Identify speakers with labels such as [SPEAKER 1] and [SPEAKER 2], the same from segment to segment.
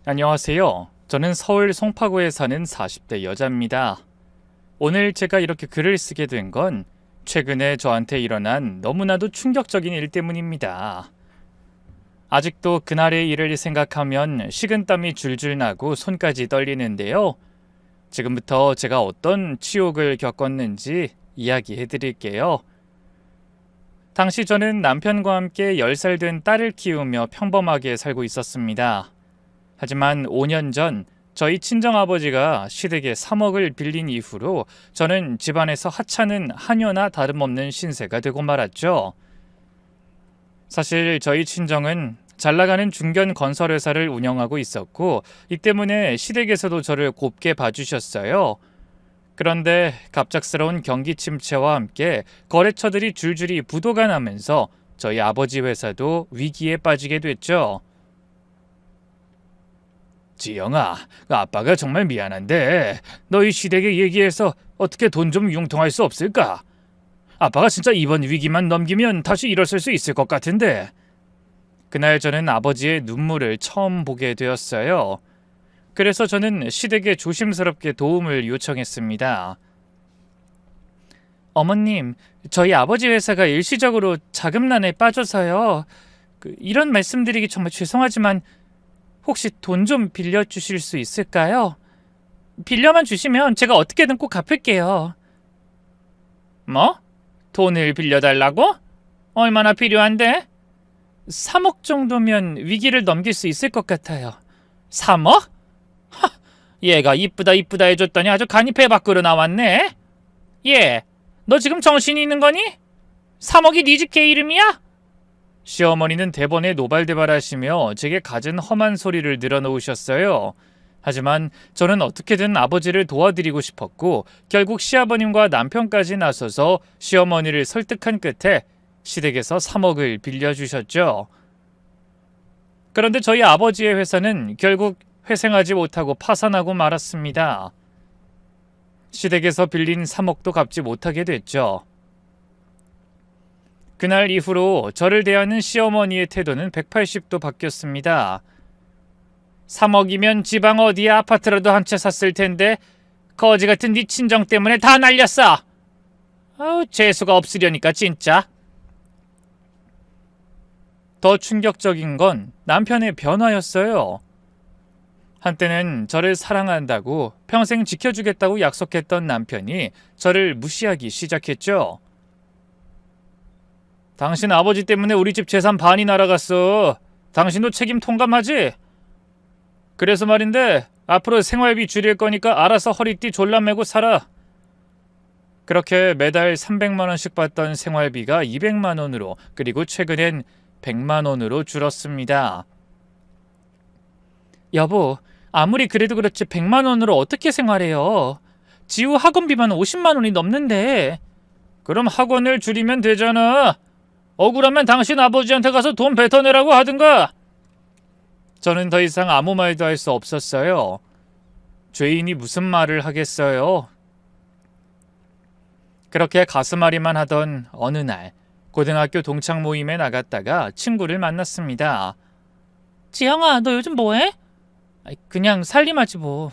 [SPEAKER 1] 안녕하세요. 저는 서울 송파구에 사는 40대 여자입니다. 오늘 제가 이렇게 글을 쓰게 된 건 최근에 저한테 일어난 너무나도 충격적인 일 때문입니다. 아직도 그날의 일을 생각하면 식은땀이 줄줄 나고 손까지 떨리는데요. 지금부터 제가 어떤 치욕을 겪었는지 이야기해 드릴게요. 당시 저는 남편과 함께 10살 된 딸을 키우며 평범하게 살고 있었습니다. 하지만 5년 전 저희 친정아버지가 시댁에 3억을 빌린 이후로 저는 집안에서 하찮은 하녀나 다름없는 신세가 되고 말았죠. 사실 저희 친정은 잘나가는 중견 건설회사를 운영하고 있었고 이 때문에 시댁에서도 저를 곱게 봐주셨어요. 그런데 갑작스러운 경기 침체와 함께 거래처들이 줄줄이 부도가 나면서 저희 아버지 회사도 위기에 빠지게 됐죠. 지영아, 아빠가 정말 미안한데 너희 시댁에 얘기해서 어떻게 돈 좀 융통할 수 없을까? 아빠가 진짜 이번 위기만 넘기면 다시 일어설 수 있을 것 같은데. 그날 저는 아버지의 눈물을 처음 보게 되었어요. 그래서 저는 시댁에 조심스럽게 도움을 요청했습니다. 어머님, 저희 아버지 회사가 일시적으로 자금난에 빠져서요. 이런 말씀드리기 정말 죄송하지만 혹시 돈 좀 빌려주실 수 있을까요? 빌려만 주시면 제가 어떻게든 꼭 갚을게요. 뭐? 돈을 빌려달라고? 얼마나 필요한데? 3억 정도면 위기를 넘길 수 있을 것 같아요. 3억? 하, 얘가 이쁘다 이쁘다 해줬더니 아주 간이 배 밖으로 나왔네. 얘, 너 지금 정신이 있는 거니? 3억이 네 집 개 이름이야? 시어머니는 대번에 노발대발하시며 제게 갖은 험한 소리를 늘어놓으셨어요. 하지만 저는 어떻게든 아버지를 도와드리고 싶었고 결국 시아버님과 남편까지 나서서 시어머니를 설득한 끝에 시댁에서 3억을 빌려주셨죠. 그런데 저희 아버지의 회사는 결국 회생하지 못하고 파산하고 말았습니다. 시댁에서 빌린 3억도 갚지 못하게 됐죠. 그날 이후로 저를 대하는 시어머니의 태도는 180도 바뀌었습니다. 3억이면 지방 어디에 아파트라도 한 채 샀을 텐데 거지 같은 네 친정 때문에 다 날렸어. 아우, 재수가 없으려니까 진짜. 더 충격적인 건 남편의 변화였어요. 한때는 저를 사랑한다고 평생 지켜주겠다고 약속했던 남편이 저를 무시하기 시작했죠. 당신 아버지 때문에 우리 집 재산 반이 날아갔어. 당신도 책임 통감하지? 그래서 말인데 앞으로 생활비 줄일 거니까 알아서 허리띠 졸라매고 살아. 그렇게 매달 300만 원씩 받던 생활비가 200만 원으로 그리고 최근엔 100만 원으로 줄었습니다. 여보, 아무리 그래도 그렇지 100만 원으로 어떻게 생활해요? 지우 학원비만 50만 원이 넘는데. 그럼 학원을 줄이면 되잖아. 억울하면 당신 아버지한테 가서 돈 뱉어내라고 하든가. 저는 더 이상 아무 말도 할 수 없었어요. 죄인이 무슨 말을 하겠어요. 그렇게 가슴앓이만 하던 어느 날 고등학교 동창 모임에 나갔다가 친구를 만났습니다. 지영아, 너 요즘 뭐해? 그냥 살림하지 뭐.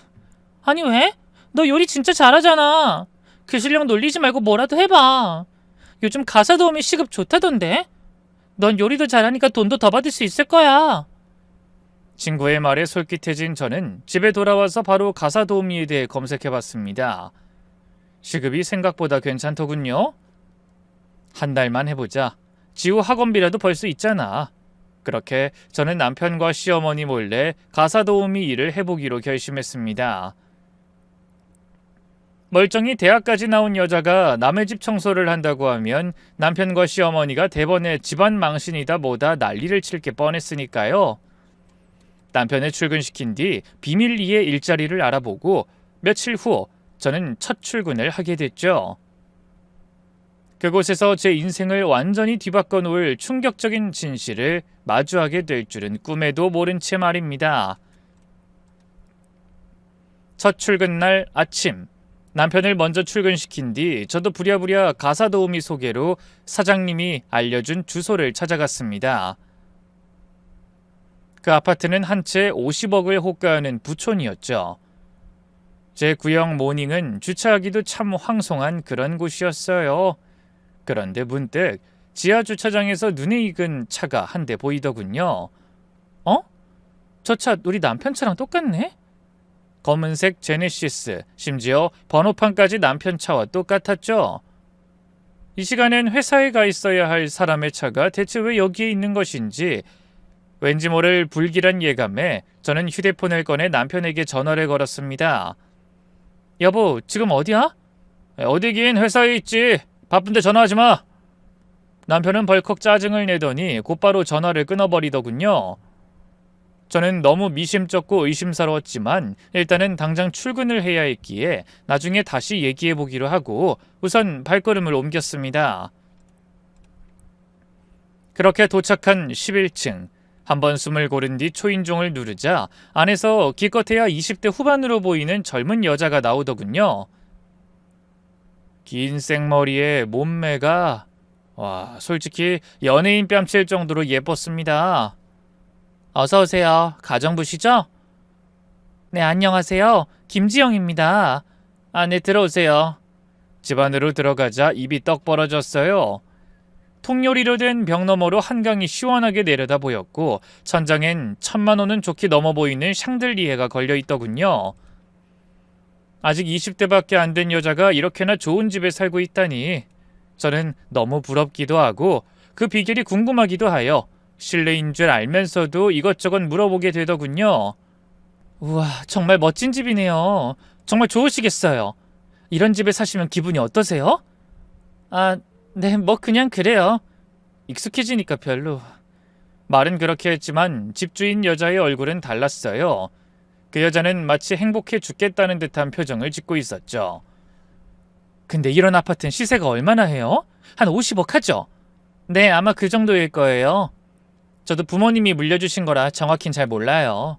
[SPEAKER 1] 아니 왜? 너 요리 진짜 잘하잖아. 그 실력 놀리지 말고 뭐라도 해봐. 요즘 가사 도우미 시급 좋다던데? 넌 요리도 잘하니까 돈도 더 받을 수 있을 거야. 친구의 말에 솔깃해진 저는 집에 돌아와서 바로 가사 도우미에 대해 검색해봤습니다. 시급이 생각보다 괜찮더군요. 한 달만 해보자. 지우 학원비라도 벌 수 있잖아. 그렇게 저는 남편과 시어머니 몰래 가사 도우미 일을 해보기로 결심했습니다. 멀쩡히 대학까지 나온 여자가 남의 집 청소를 한다고 하면 남편과 시어머니가 대번에 집안 망신이다 뭐다 난리를 칠 게 뻔했으니까요. 남편을 출근시킨 뒤 비밀리에 일자리를 알아보고 며칠 후 저는 첫 출근을 하게 됐죠. 그곳에서 제 인생을 완전히 뒤바꿔 놓을 충격적인 진실을 마주하게 될 줄은 꿈에도 모른 채 말입니다. 첫 출근 날 아침, 남편을 먼저 출근시킨 뒤 저도 부랴부랴 가사 도우미 소개로 사장님이 알려준 주소를 찾아갔습니다. 그 아파트는 한 채 50억을 호가하는 부촌이었죠. 제 구형 모닝은 주차하기도 참 황송한 그런 곳이었어요. 그런데 문득 지하 주차장에서 눈에 익은 차가 한 대 보이더군요. 어? 저 차 우리 남편 차랑 똑같네? 검은색 제네시스, 심지어 번호판까지 남편 차와 똑같았죠. 이 시간엔 회사에 가 있어야 할 사람의 차가 대체 왜 여기에 있는 것인지 왠지 모를 불길한 예감에 저는 휴대폰을 꺼내 남편에게 전화를 걸었습니다. 여보, 지금 어디야? 어디긴 회사에 있지. 바쁜데 전화하지 마. 남편은 벌컥 짜증을 내더니 곧바로 전화를 끊어버리더군요. 저는 너무 미심쩍고 의심스러웠지만 일단은 당장 출근을 해야 했기에 나중에 다시 얘기해보기로 하고 우선 발걸음을 옮겼습니다. 그렇게 도착한 11층. 한번 숨을 고른 뒤 초인종을 누르자 안에서 기껏해야 20대 후반으로 보이는 젊은 여자가 나오더군요. 긴 생머리에 몸매가 솔직히 연예인 뺨칠 정도로 예뻤습니다. 어서 오세요. 가정부시죠? 네, 안녕하세요. 김지영입니다. 네, 들어오세요. 집 안으로 들어가자 입이 떡 벌어졌어요. 통요리로 된 벽 너머로 한강이 시원하게 내려다 보였고 천장엔 1,000만 원은 좋게 넘어 보이는 샹들리에가 걸려있더군요. 아직 20대밖에 안 된 여자가 이렇게나 좋은 집에 살고 있다니 저는 너무 부럽기도 하고 그 비결이 궁금하기도 하여 실내인 줄 알면서도 이것저것 물어보게 되더군요. 우와, 정말 멋진 집이네요. 정말 좋으시겠어요. 이런 집에 사시면 기분이 어떠세요? 네, 뭐 그냥 그래요. 익숙해지니까 별로. 말은 그렇게 했지만 집주인 여자의 얼굴은 달랐어요. 그 여자는 마치 행복해 죽겠다는 듯한 표정을 짓고 있었죠. 근데 이런 아파트는 시세가 얼마나 해요? 한 50억 하죠? 네, 아마 그 정도일 거예요. 저도 부모님이 물려주신 거라 정확히는 잘 몰라요.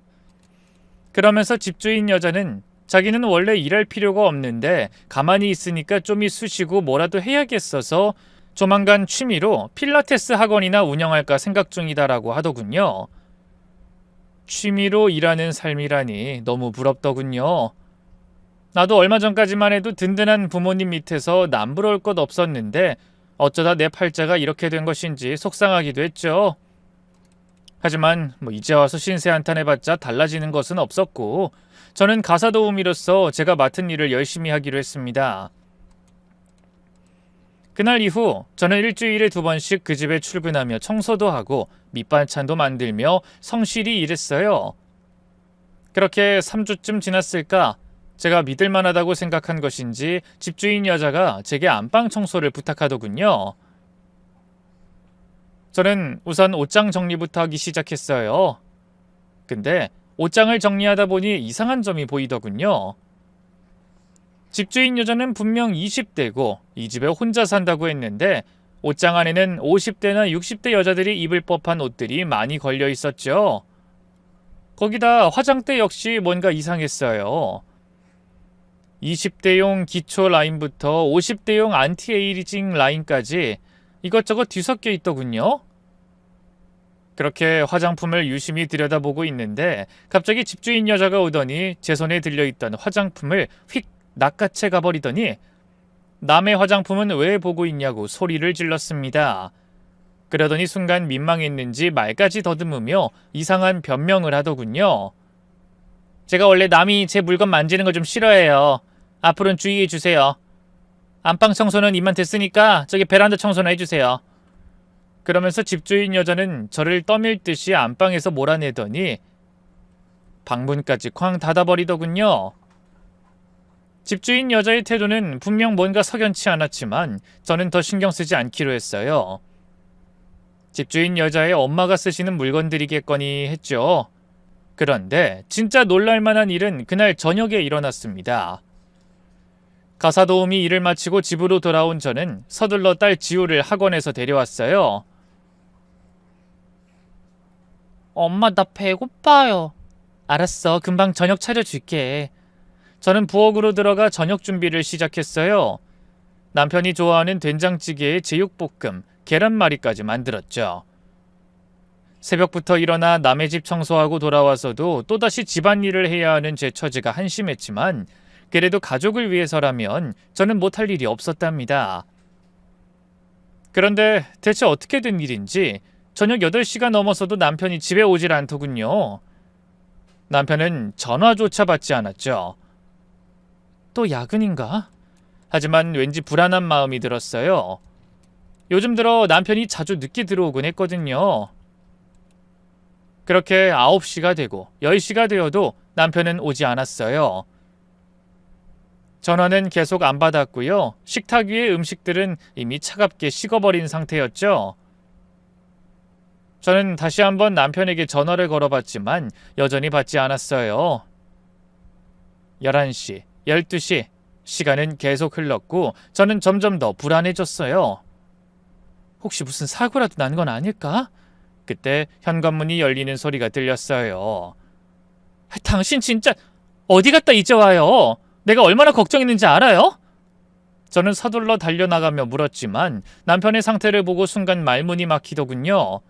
[SPEAKER 1] 그러면서 집주인 여자는 자기는 원래 일할 필요가 없는데 가만히 있으니까 좀 있으시고 뭐라도 해야겠어서 조만간 취미로 필라테스 학원이나 운영할까 생각 중이다라고 하더군요. 취미로 일하는 삶이라니 너무 부럽더군요. 나도 얼마 전까지만 해도 든든한 부모님 밑에서 남부러울 것 없었는데 어쩌다 내 팔자가 이렇게 된 것인지 속상하기도 했죠. 하지만 이제 와서 신세 한탄해봤자 달라지는 것은 없었고 저는 가사 도우미로서 제가 맡은 일을 열심히 하기로 했습니다. 그날 이후 저는 일주일에 2번씩 그 집에 출근하며 청소도 하고 밑반찬도 만들며 성실히 일했어요. 그렇게 3주쯤 지났을까 제가 믿을만하다고 생각한 것인지 집주인 여자가 제게 안방 청소를 부탁하더군요. 저는 우선 옷장 정리부터 하기 시작했어요. 근데 옷장을 정리하다 보니 이상한 점이 보이더군요. 집주인 여자는 분명 20대고 이 집에 혼자 산다고 했는데 옷장 안에는 50대나 60대 여자들이 입을 법한 옷들이 많이 걸려 있었죠. 거기다 화장대 역시 뭔가 이상했어요. 20대용 기초 라인부터 50대용 안티에이징 라인까지 이것저것 뒤섞여 있더군요. 그렇게 화장품을 유심히 들여다보고 있는데 갑자기 집주인 여자가 오더니 제 손에 들려있던 화장품을 휙 낚아채 가버리더니 남의 화장품은 왜 보고 있냐고 소리를 질렀습니다. 그러더니 순간 민망했는지 말까지 더듬으며 이상한 변명을 하더군요. 제가 원래 남이 제 물건 만지는 거 좀 싫어해요. 앞으로는 주의해 주세요. 안방 청소는 이만 됐으니까 저기 베란다 청소나 해주세요. 그러면서 집주인 여자는 저를 떠밀듯이 안방에서 몰아내더니 방문까지 쾅 닫아버리더군요. 집주인 여자의 태도는 분명 뭔가 석연치 않았지만 저는 더 신경 쓰지 않기로 했어요. 집주인 여자의 엄마가 쓰시는 물건들이겠거니 했죠. 그런데 진짜 놀랄만한 일은 그날 저녁에 일어났습니다. 가사 도우미 일을 마치고 집으로 돌아온 저는 서둘러 딸 지우를 학원에서 데려왔어요. 엄마, 나 배고파요. 알았어, 금방 저녁 차려줄게. 저는 부엌으로 들어가 저녁 준비를 시작했어요. 남편이 좋아하는 된장찌개에 제육볶음, 계란말이까지 만들었죠. 새벽부터 일어나 남의 집 청소하고 돌아와서도 또다시 집안일을 해야 하는 제 처지가 한심했지만 그래도 가족을 위해서라면 저는 못할 일이 없었답니다. 그런데 대체 어떻게 된 일인지 저녁 8시가 넘어서도 남편이 집에 오질 않더군요. 남편은 전화조차 받지 않았죠. 또 야근인가? 하지만 왠지 불안한 마음이 들었어요. 요즘 들어 남편이 자주 늦게 들어오곤 했거든요. 그렇게 9시가 되고 10시가 되어도 남편은 오지 않았어요. 전화는 계속 안 받았고요. 식탁 위의 음식들은 이미 차갑게 식어버린 상태였죠. 저는 다시 한번 남편에게 전화를 걸어봤지만 여전히 받지 않았어요. 11시, 12시, 시간은 계속 흘렀고 저는 점점 더 불안해졌어요. 혹시 무슨 사고라도 난 건 아닐까? 그때 현관문이 열리는 소리가 들렸어요. 당신 진짜 어디 갔다 이제 와요? 내가 얼마나 걱정했는지 알아요? 저는 서둘러 달려나가며 물었지만 남편의 상태를 보고 순간 말문이 막히더군요.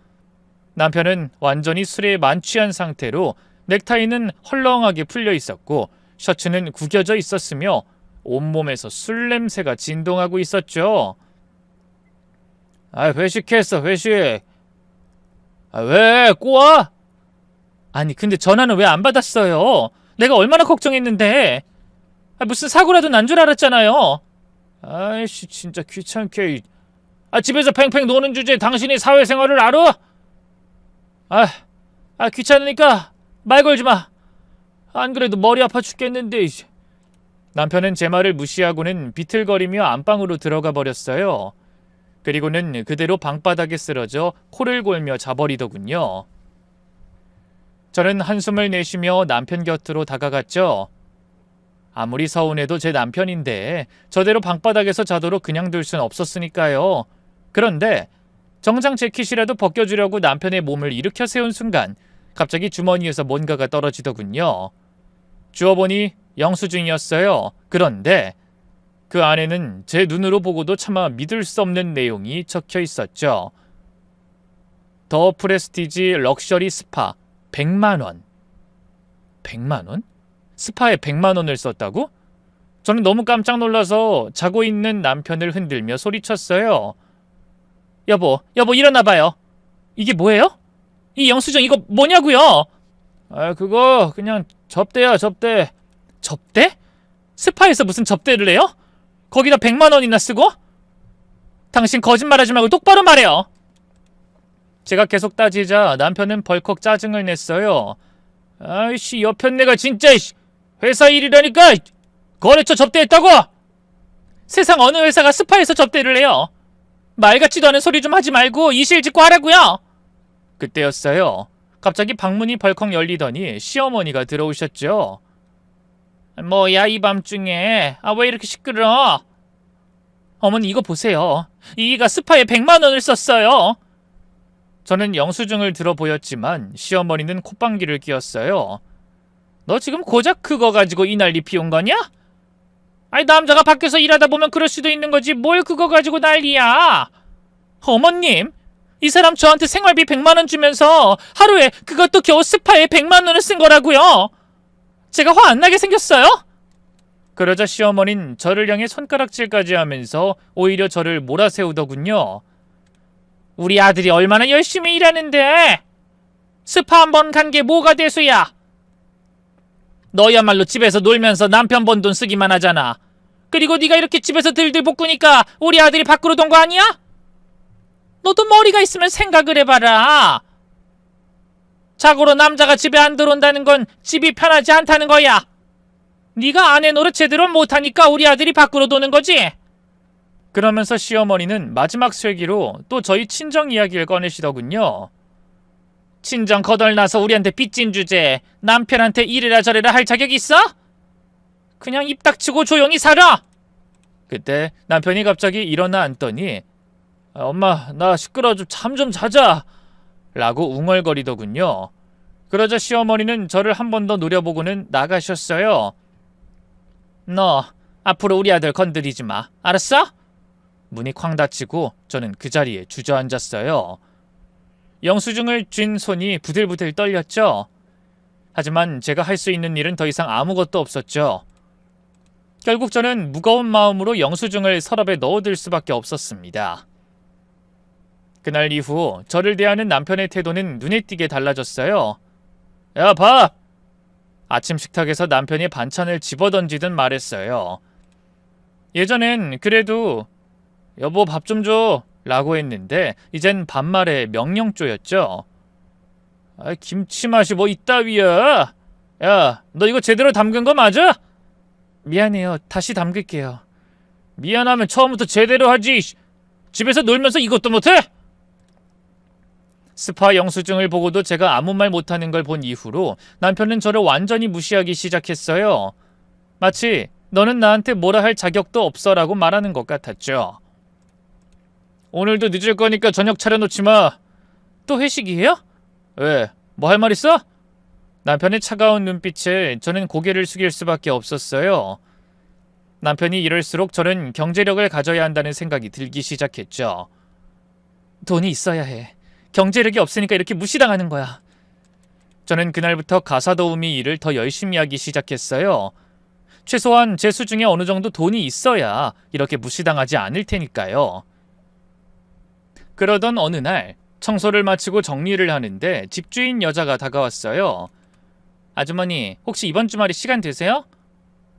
[SPEAKER 1] 남편은 완전히 술에 만취한 상태로 넥타이는 헐렁하게 풀려 있었고 셔츠는 구겨져 있었으며 온몸에서 술 냄새가 진동하고 있었죠. 회식했어, 회식. 왜? 꼬아? 아니, 근데 전화는 왜 안 받았어요? 내가 얼마나 걱정했는데. 무슨 사고라도 난 줄 알았잖아요. 아이씨, 진짜 귀찮게. 집에서 팽팽 노는 주제에 당신이 사회생활을 알아? 귀찮으니까 말 걸지 마. 안 그래도 머리 아파 죽겠는데. 남편은 제 말을 무시하고는 비틀거리며 안방으로 들어가 버렸어요. 그리고는 그대로 방바닥에 쓰러져 코를 골며 자버리더군요. 저는 한숨을 내쉬며 남편 곁으로 다가갔죠. 아무리 서운해도 제 남편인데 저대로 방바닥에서 자도록 그냥 둘 순 없었으니까요. 그런데 정장 재킷이라도 벗겨주려고 남편의 몸을 일으켜 세운 순간 갑자기 주머니에서 뭔가가 떨어지더군요. 주워보니 영수증이었어요. 그런데 그 안에는 제 눈으로 보고도 차마 믿을 수 없는 내용이 적혀 있었죠. 더 프레스티지 럭셔리 스파 100만원. 100만원? 스파에 100만원을 썼다고? 저는 너무 깜짝 놀라서 자고 있는 남편을 흔들며 소리쳤어요. 여보 일어나봐요. 이게 뭐예요? 이 영수증 이거 뭐냐고요? 그거 그냥 접대야, 접대. 접대? 스파에서 무슨 접대를 해요? 거기다 100만원이나 쓰고? 당신 거짓말하지 말고 똑바로 말해요. 제가 계속 따지자 남편은 벌컥 짜증을 냈어요. 아이씨, 여편네가 진짜 회사 일이라니까. 거래처 접대했다고? 세상 어느 회사가 스파에서 접대를 해요. 말 같지도 않은 소리 좀 하지 말고 이실 짓고 하라고요. 그때였어요. 갑자기 방문이 벌컥 열리더니 시어머니가 들어오셨죠. 뭐야, 이 밤중에. 왜 이렇게 시끄러? 어머니, 이거 보세요. 이가 스파에 100만원을 썼어요. 저는 영수증을 들어 보였지만 시어머니는 콧방귀를 뀌었어요. 너 지금 고작 그거 가지고 이 난리 피운 거냐? 남자가 밖에서 일하다 보면 그럴 수도 있는 거지 뭘 그거 가지고 난리야. 어머님, 이 사람 저한테 생활비 100만원 주면서 하루에 그것도 겨우 스파에 100만원을 쓴 거라고요. 제가 화 안 나게 생겼어요? 그러자 시어머니는 저를 향해 손가락질까지 하면서 오히려 저를 몰아세우더군요. 우리 아들이 얼마나 열심히 일하는데 스파 한 번 간 게 뭐가 대수야. 너야말로 집에서 놀면서 남편 번 돈 쓰기만 하잖아. 그리고 네가 이렇게 집에서 들들 볶으니까 우리 아들이 밖으로 돈 거 아니야? 너도 머리가 있으면 생각을 해봐라. 자고로 남자가 집에 안 들어온다는 건 집이 편하지 않다는 거야. 네가 아내 노릇 제대로 못하니까 우리 아들이 밖으로 도는 거지. 그러면서 시어머니는 마지막 쇠기로 또 저희 친정 이야기를 꺼내시더군요. 친정 거덜나서 우리한테 빚진 주제에 남편한테 이래라 저래라 할 자격 있어? 그냥 입 닥치고 조용히 살아. 그때 남편이 갑자기 일어나 앉더니 엄마, 나 시끄러워 잠 좀 자자 라고 웅얼거리더군요. 그러자 시어머니는 저를 한 번 더 노려보고는 나가셨어요. 너 앞으로 우리 아들 건드리지 마. 알았어? 문이 쾅 닫히고 저는 그 자리에 주저앉았어요. 영수증을 쥔 손이 부들부들 떨렸죠. 하지만 제가 할 수 있는 일은 더 이상 아무것도 없었죠. 결국 저는 무거운 마음으로 영수증을 서랍에 넣어둘 수밖에 없었습니다. 그날 이후 저를 대하는 남편의 태도는 눈에 띄게 달라졌어요. 야, 봐! 아침 식탁에서 남편이 반찬을 집어던지듯 말했어요. 예전엔 그래도 여보 밥 좀 줘 라고 했는데 이젠 반말에 명령조였죠. 김치 맛이 뭐 이따위야. 야, 너 이거 제대로 담근 거 맞아? 미안해요. 다시 담글게요. 미안하면 처음부터 제대로 하지. 집에서 놀면서 이것도 못해? 스파 영수증을 보고도 제가 아무 말 못하는 걸 본 이후로 남편은 저를 완전히 무시하기 시작했어요. 마치 너는 나한테 뭐라 할 자격도 없어라고 말하는 것 같았죠. 오늘도 늦을 거니까 저녁 차려놓지 마. 또 회식이에요? 왜? 뭐 할 말 있어? 남편의 차가운 눈빛에 저는 고개를 숙일 수밖에 없었어요. 남편이 이럴수록 저는 경제력을 가져야 한다는 생각이 들기 시작했죠. 돈이 있어야 해. 경제력이 없으니까 이렇게 무시당하는 거야. 저는 그날부터 가사 도우미 일을 더 열심히 하기 시작했어요. 최소한 제 수중에 어느 정도 돈이 있어야 이렇게 무시당하지 않을 테니까요. 그러던 어느 날 청소를 마치고 정리를 하는데 집주인 여자가 다가왔어요. 아주머니, 혹시 이번 주말에 시간 되세요?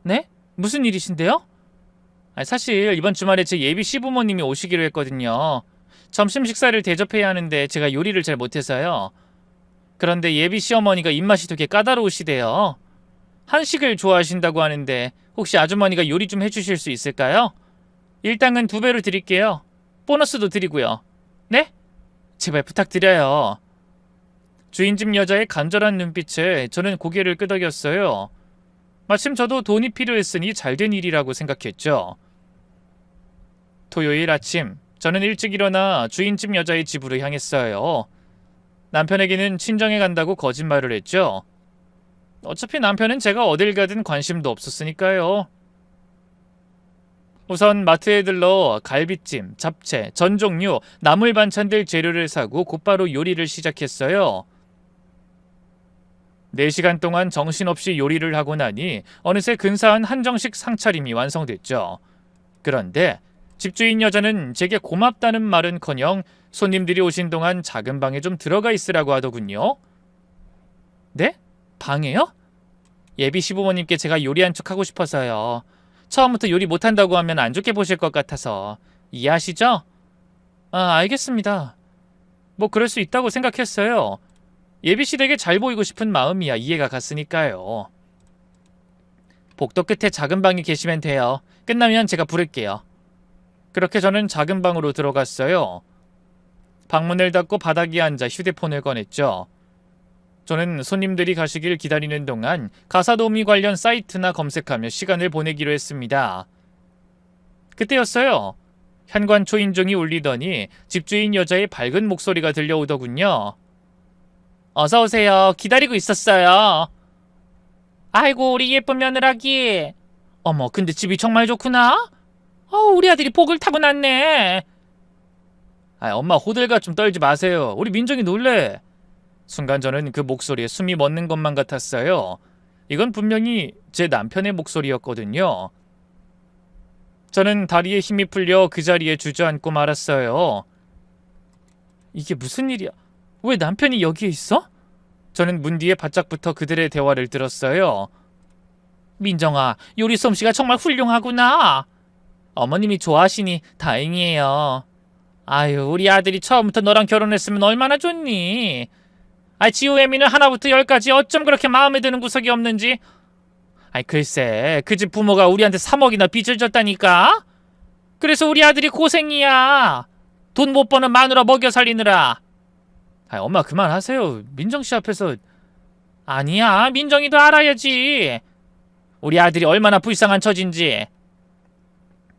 [SPEAKER 1] 네? 무슨 일이신데요? 사실 이번 주말에 제 예비 시부모님이 오시기로 했거든요. 점심 식사를 대접해야 하는데 제가 요리를 잘 못해서요. 그런데 예비 시어머니가 입맛이 되게 까다로우시대요. 한식을 좋아하신다고 하는데 혹시 아주머니가 요리 좀 해주실 수 있을까요? 일당은 2배로 드릴게요. 보너스도 드리고요. 네? 제발 부탁드려요. 주인집 여자의 간절한 눈빛에 저는 고개를 끄덕였어요. 마침 저도 돈이 필요했으니 잘된 일이라고 생각했죠. 토요일 아침, 저는 일찍 일어나 주인집 여자의 집으로 향했어요. 남편에게는 친정에 간다고 거짓말을 했죠. 어차피 남편은 제가 어딜 가든 관심도 없었으니까요. 우선 마트에 들러 갈비찜, 잡채, 전 종류, 나물 반찬들 재료를 사고 곧바로 요리를 시작했어요. 4시간 동안 정신없이 요리를 하고 나니 어느새 근사한 한정식 상차림이 완성됐죠. 그런데 집주인 여자는 제게 고맙다는 말은커녕 손님들이 오신 동안 작은 방에 좀 들어가 있으라고 하더군요. 네? 방에요? 예비 시부모님께 제가 요리한 척 하고 싶어서요. 처음부터 요리 못한다고 하면 안 좋게 보실 것 같아서. 이해하시죠? 알겠습니다. 뭐 그럴 수 있다고 생각했어요. 예비씨 댁에 잘 보이고 싶은 마음이야 이해가 갔으니까요. 복도 끝에 작은 방에 계시면 돼요. 끝나면 제가 부를게요. 그렇게 저는 작은 방으로 들어갔어요. 방문을 닫고 바닥에 앉아 휴대폰을 꺼냈죠. 저는 손님들이 가시길 기다리는 동안 가사도우미 관련 사이트나 검색하며 시간을 보내기로 했습니다. 그때였어요. 현관 초인종이 울리더니 집주인 여자의 밝은 목소리가 들려오더군요. 어서오세요. 기다리고 있었어요. 아이고 우리 예쁜 며느라기. 어머 근데 집이 정말 좋구나. 우리 아들이 복을 타고 났네. 엄마 호들갑 좀 떨지 마세요. 우리 민정이 놀래. 순간 저는 그 목소리에 숨이 멎는 것만 같았어요. 이건 분명히 제 남편의 목소리였거든요. 저는 다리에 힘이 풀려 그 자리에 주저앉고 말았어요. 이게 무슨 일이야? 왜 남편이 여기에 있어? 저는 문 뒤에 바짝 붙어 그들의 대화를 들었어요. 민정아, 요리 솜씨가 정말 훌륭하구나. 어머님이 좋아하시니 다행이에요. 아유, 우리 아들이 처음부터 너랑 결혼했으면 얼마나 좋니? 지우애미는 하나부터 10까지 어쩜 그렇게 마음에 드는 구석이 없는지. 글쎄, 그 집 부모가 우리한테 3억이나 빚을 졌다니까? 그래서 우리 아들이 고생이야. 돈 못 버는 마누라 먹여 살리느라. 엄마 그만하세요. 민정씨 앞에서. 아니야, 민정이도 알아야지. 우리 아들이 얼마나 불쌍한 처진지.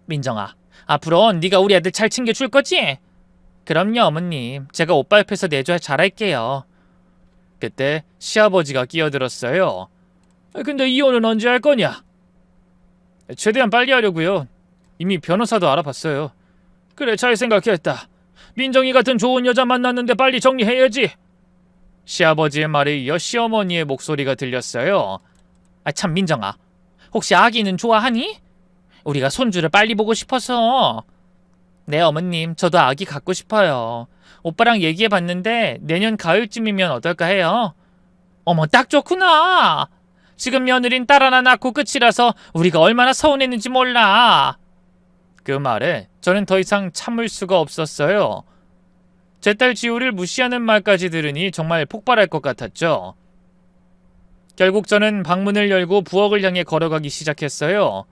[SPEAKER 1] 민정아, 앞으로 네가 우리 아들 잘 챙겨줄 거지? 그럼요 어머님. 제가 오빠 옆에서 내줘야 잘할게요. 그때 시아버지가 끼어들었어요. 근데 이혼은 언제 할 거냐? 최대한 빨리 하려고요. 이미 변호사도 알아봤어요. 그래 잘 생각했다. 민정이 같은 좋은 여자 만났는데 빨리 정리해야지. 시아버지의 말에 이어 시어머니의 목소리가 들렸어요. 참 민정아, 혹시 아기는 좋아하니? 우리가 손주를 빨리 보고 싶어서. 네 어머님, 저도 아기 갖고 싶어요. 오빠랑 얘기해봤는데 내년 가을쯤이면 어떨까 해요. 어머, 딱 좋구나. 지금 며느린 딸 하나 낳고 끝이라서 우리가 얼마나 서운했는지 몰라. 그 말에 저는 더 이상 참을 수가 없었어요. 제 딸 지우를 무시하는 말까지 들으니 정말 폭발할 것 같았죠. 결국 저는 방문을 열고 부엌을 향해 걸어가기 시작했어요.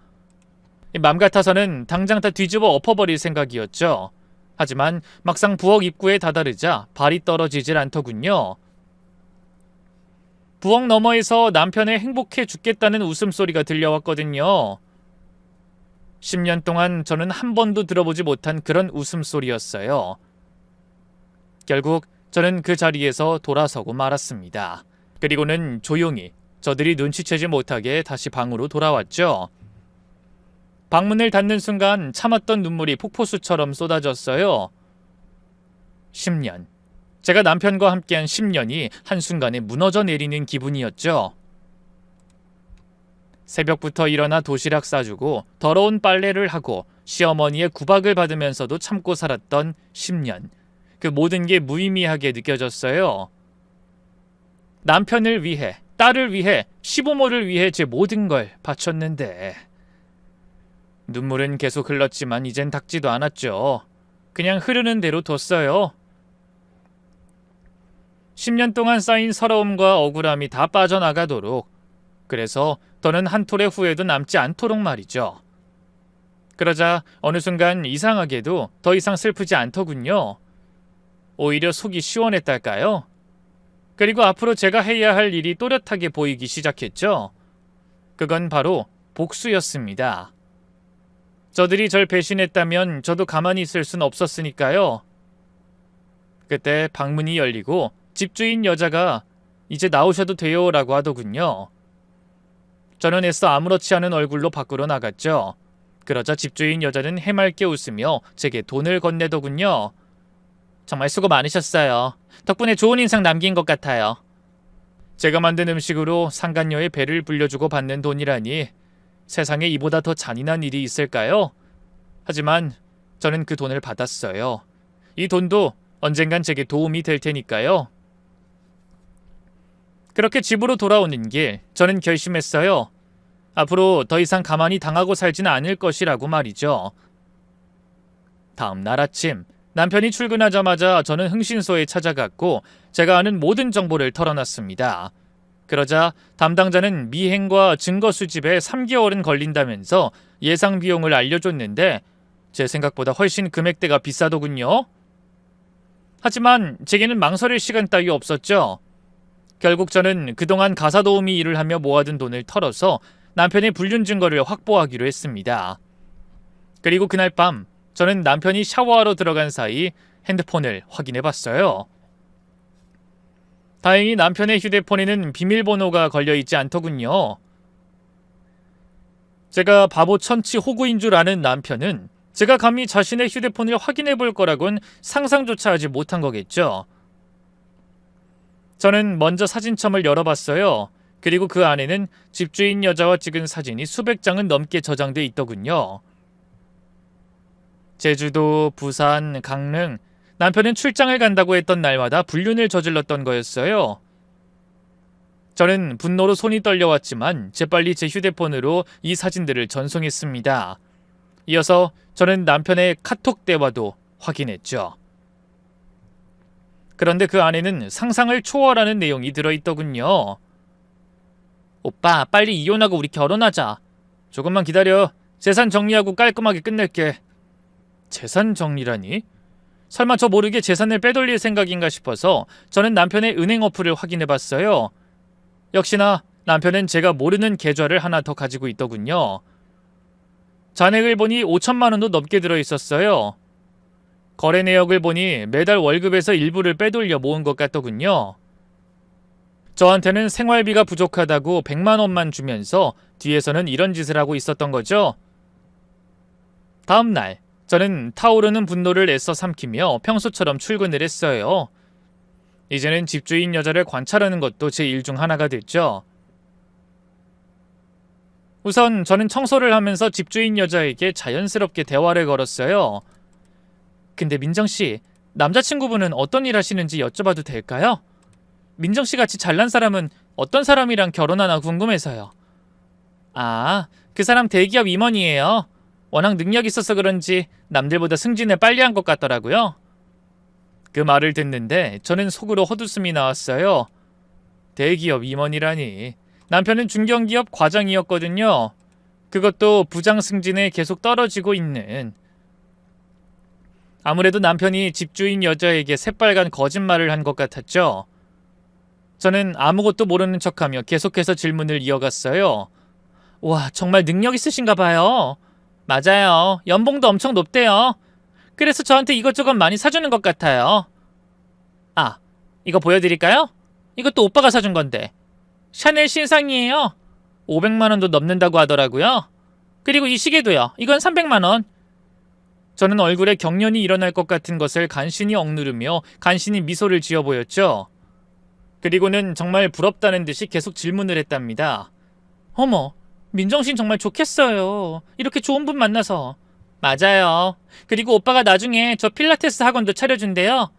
[SPEAKER 1] 맘 같아서는 당장 다 뒤집어 엎어버릴 생각이었죠. 하지만 막상 부엌 입구에 다다르자 발이 떨어지질 않더군요. 부엌 너머에서 남편의 행복해 죽겠다는 웃음소리가 들려왔거든요. 10년 동안 저는 한 번도 들어보지 못한 그런 웃음소리였어요. 결국 저는 그 자리에서 돌아서고 말았습니다. 그리고는 조용히 저들이 눈치채지 못하게 다시 방으로 돌아왔죠. 방문을 닫는 순간 참았던 눈물이 폭포수처럼 쏟아졌어요. 10년. 제가 남편과 함께한 10년이 한순간에 무너져 내리는 기분이었죠. 새벽부터 일어나 도시락 싸주고 더러운 빨래를 하고 시어머니의 구박을 받으면서도 참고 살았던 10년. 그 모든 게 무의미하게 느껴졌어요. 남편을 위해, 딸을 위해, 시부모를 위해 제 모든 걸 바쳤는데. 눈물은 계속 흘렀지만 이젠 닦지도 않았죠. 그냥 흐르는 대로 뒀어요. 10년 동안 쌓인 서러움과 억울함이 다 빠져나가도록, 그래서 더는 한 톨의 후회도 남지 않도록 말이죠. 그러자 어느 순간 이상하게도 더 이상 슬프지 않더군요. 오히려 속이 시원했달까요? 그리고 앞으로 제가 해야 할 일이 또렷하게 보이기 시작했죠. 그건 바로 복수였습니다. 저들이 절 배신했다면 저도 가만히 있을 순 없었으니까요. 그때 방문이 열리고 집주인 여자가 이제 나오셔도 돼요 라고 하더군요. 저는 애써 아무렇지 않은 얼굴로 밖으로 나갔죠. 그러자 집주인 여자는 해맑게 웃으며 제게 돈을 건네더군요. 정말 수고 많으셨어요. 덕분에 좋은 인상 남긴 것 같아요. 제가 만든 음식으로 상간녀의 배를 불려주고 받는 돈이라니 세상에 이보다 더 잔인한 일이 있을까요? 하지만 저는 그 돈을 받았어요. 이 돈도 언젠간 제게 도움이 될 테니까요. 그렇게 집으로 돌아오는 길, 저는 결심했어요. 앞으로 더 이상 가만히 당하고 살지는 않을 것이라고 말이죠. 다음 날 아침, 남편이 출근하자마자 저는 흥신소에 찾아갔고 제가 아는 모든 정보를 털어놨습니다. 그러자 담당자는 미행과 증거 수집에 3개월은 걸린다면서 예상 비용을 알려줬는데 제 생각보다 훨씬 금액대가 비싸더군요. 하지만 제게는 망설일 시간 따위 없었죠. 결국 저는 그동안 가사도우미 일을 하며 모아둔 돈을 털어서 남편의 불륜 증거를 확보하기로 했습니다. 그리고 그날 밤 저는 남편이 샤워하러 들어간 사이 핸드폰을 확인해봤어요. 다행히 남편의 휴대폰에는 비밀번호가 걸려있지 않더군요. 제가 바보 천치 호구인 줄 아는 남편은 제가 감히 자신의 휴대폰을 확인해볼 거라곤 상상조차 하지 못한 거겠죠. 저는 먼저 사진첩을 열어봤어요. 그리고 그 안에는 집주인 여자와 찍은 사진이 수백 장은 넘게 저장돼 있더군요. 제주도, 부산, 강릉, 남편은 출장을 간다고 했던 날마다 불륜을 저질렀던 거였어요. 저는 분노로 손이 떨려왔지만 재빨리 제 휴대폰으로 이 사진들을 전송했습니다. 이어서 저는 남편의 카톡 대화도 확인했죠. 그런데 그 안에는 상상을 초월하는 내용이 들어있더군요. 오빠, 빨리 이혼하고 우리 결혼하자. 조금만 기다려. 재산 정리하고 깔끔하게 끝낼게. 재산 정리라니? 설마 저 모르게 재산을 빼돌릴 생각인가 싶어서 저는 남편의 은행 어플을 확인해봤어요. 역시나 남편은 제가 모르는 계좌를 하나 더 가지고 있더군요. 잔액을 보니 5천만 원도 넘게 들어있었어요. 거래 내역을 보니 매달 월급에서 일부를 빼돌려 모은 것 같더군요. 저한테는 생활비가 부족하다고 100만 원만 주면서 뒤에서는 이런 짓을 하고 있었던 거죠. 다음 날 저는 타오르는 분노를 애써 삼키며 평소처럼 출근을 했어요. 이제는 집주인 여자를 관찰하는 것도 제 일 중 하나가 됐죠. 우선 저는 청소를 하면서 집주인 여자에게 자연스럽게 대화를 걸었어요. 근데 민정씨, 남자친구분은 어떤 일 하시는지 여쭤봐도 될까요? 민정씨 같이 잘난 사람은 어떤 사람이랑 결혼하나 궁금해서요. 아, 그 사람 대기업 임원이에요. 워낙 능력 있어서 그런지 남들보다 승진을 빨리 한 것 같더라고요. 그 말을 듣는데 저는 속으로 헛웃음이 나왔어요. 대기업 임원이라니. 남편은 중견기업 과장이었거든요. 그것도 부장 승진에 계속 떨어지고 있는. 아무래도 남편이 집주인 여자에게 새빨간 거짓말을 한 것 같았죠. 저는 아무것도 모르는 척하며 계속해서 질문을 이어갔어요. 와, 정말 능력 있으신가 봐요. 맞아요. 연봉도 엄청 높대요. 그래서 저한테 이것저것 많이 사주는 것 같아요. 아, 이거 보여드릴까요? 이것도 오빠가 사준 건데. 샤넬 신상이에요. 500만 원도 넘는다고 하더라고요. 그리고 이 시계도요. 이건 300만 원. 저는 얼굴에 경련이 일어날 것 같은 것을 간신히 억누르며 간신히 미소를 지어 보였죠. 그리고는 정말 부럽다는 듯이 계속 질문을 했답니다. 어머, 민정신 정말 좋겠어요. 이렇게 좋은 분 만나서. 맞아요. 그리고 오빠가 나중에 저 필라테스 학원도 차려준대요.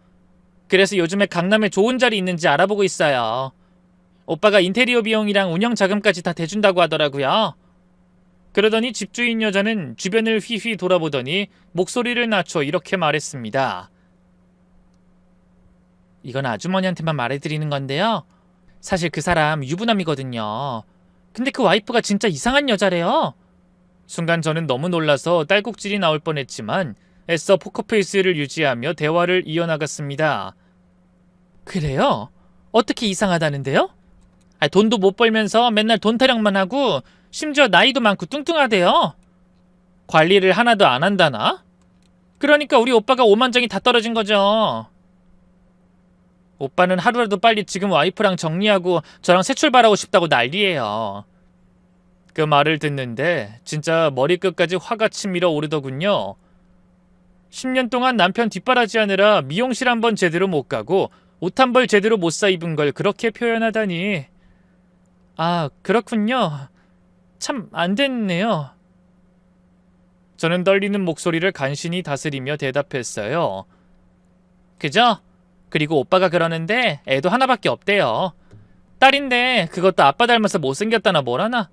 [SPEAKER 1] 그래서 요즘에 강남에 좋은 자리 있는지 알아보고 있어요. 오빠가 인테리어 비용이랑 운영 자금까지 다 대준다고 하더라고요. 그러더니 집주인 여자는 주변을 휘휘 돌아보더니 목소리를 낮춰 이렇게 말했습니다. 이건 아주머니한테만 말해드리는 건데요. 사실 그 사람 유부남이거든요. 근데 그 와이프가 진짜 이상한 여자래요. 순간 저는 너무 놀라서 딸꾹질이 나올 뻔했지만 애써 포커페이스를 유지하며 대화를 이어나갔습니다. 그래요? 어떻게 이상하다는데요? 돈도 못 벌면서 맨날 돈 타령만 하고 심지어 나이도 많고 뚱뚱하대요. 관리를 하나도 안 한다나? 그러니까 우리 오빠가 오만정이 다 떨어진 거죠. 오빠는 하루라도 빨리 지금 와이프랑 정리하고 저랑 새 출발하고 싶다고 난리예요. 그 말을 듣는데 진짜 머리끝까지 화가 치밀어 오르더군요. 10년 동안 남편 뒷바라지하느라 미용실 한 번 제대로 못 가고 옷 한 벌 제대로 못 사 입은 걸 그렇게 표현하다니. 아, 그렇군요. 참 안 됐네요. 저는 떨리는 목소리를 간신히 다스리며 대답했어요. 그죠? 그리고 오빠가 그러는데 애도 하나밖에 없대요. 딸인데 그것도 아빠 닮아서 못생겼다나 뭐라나.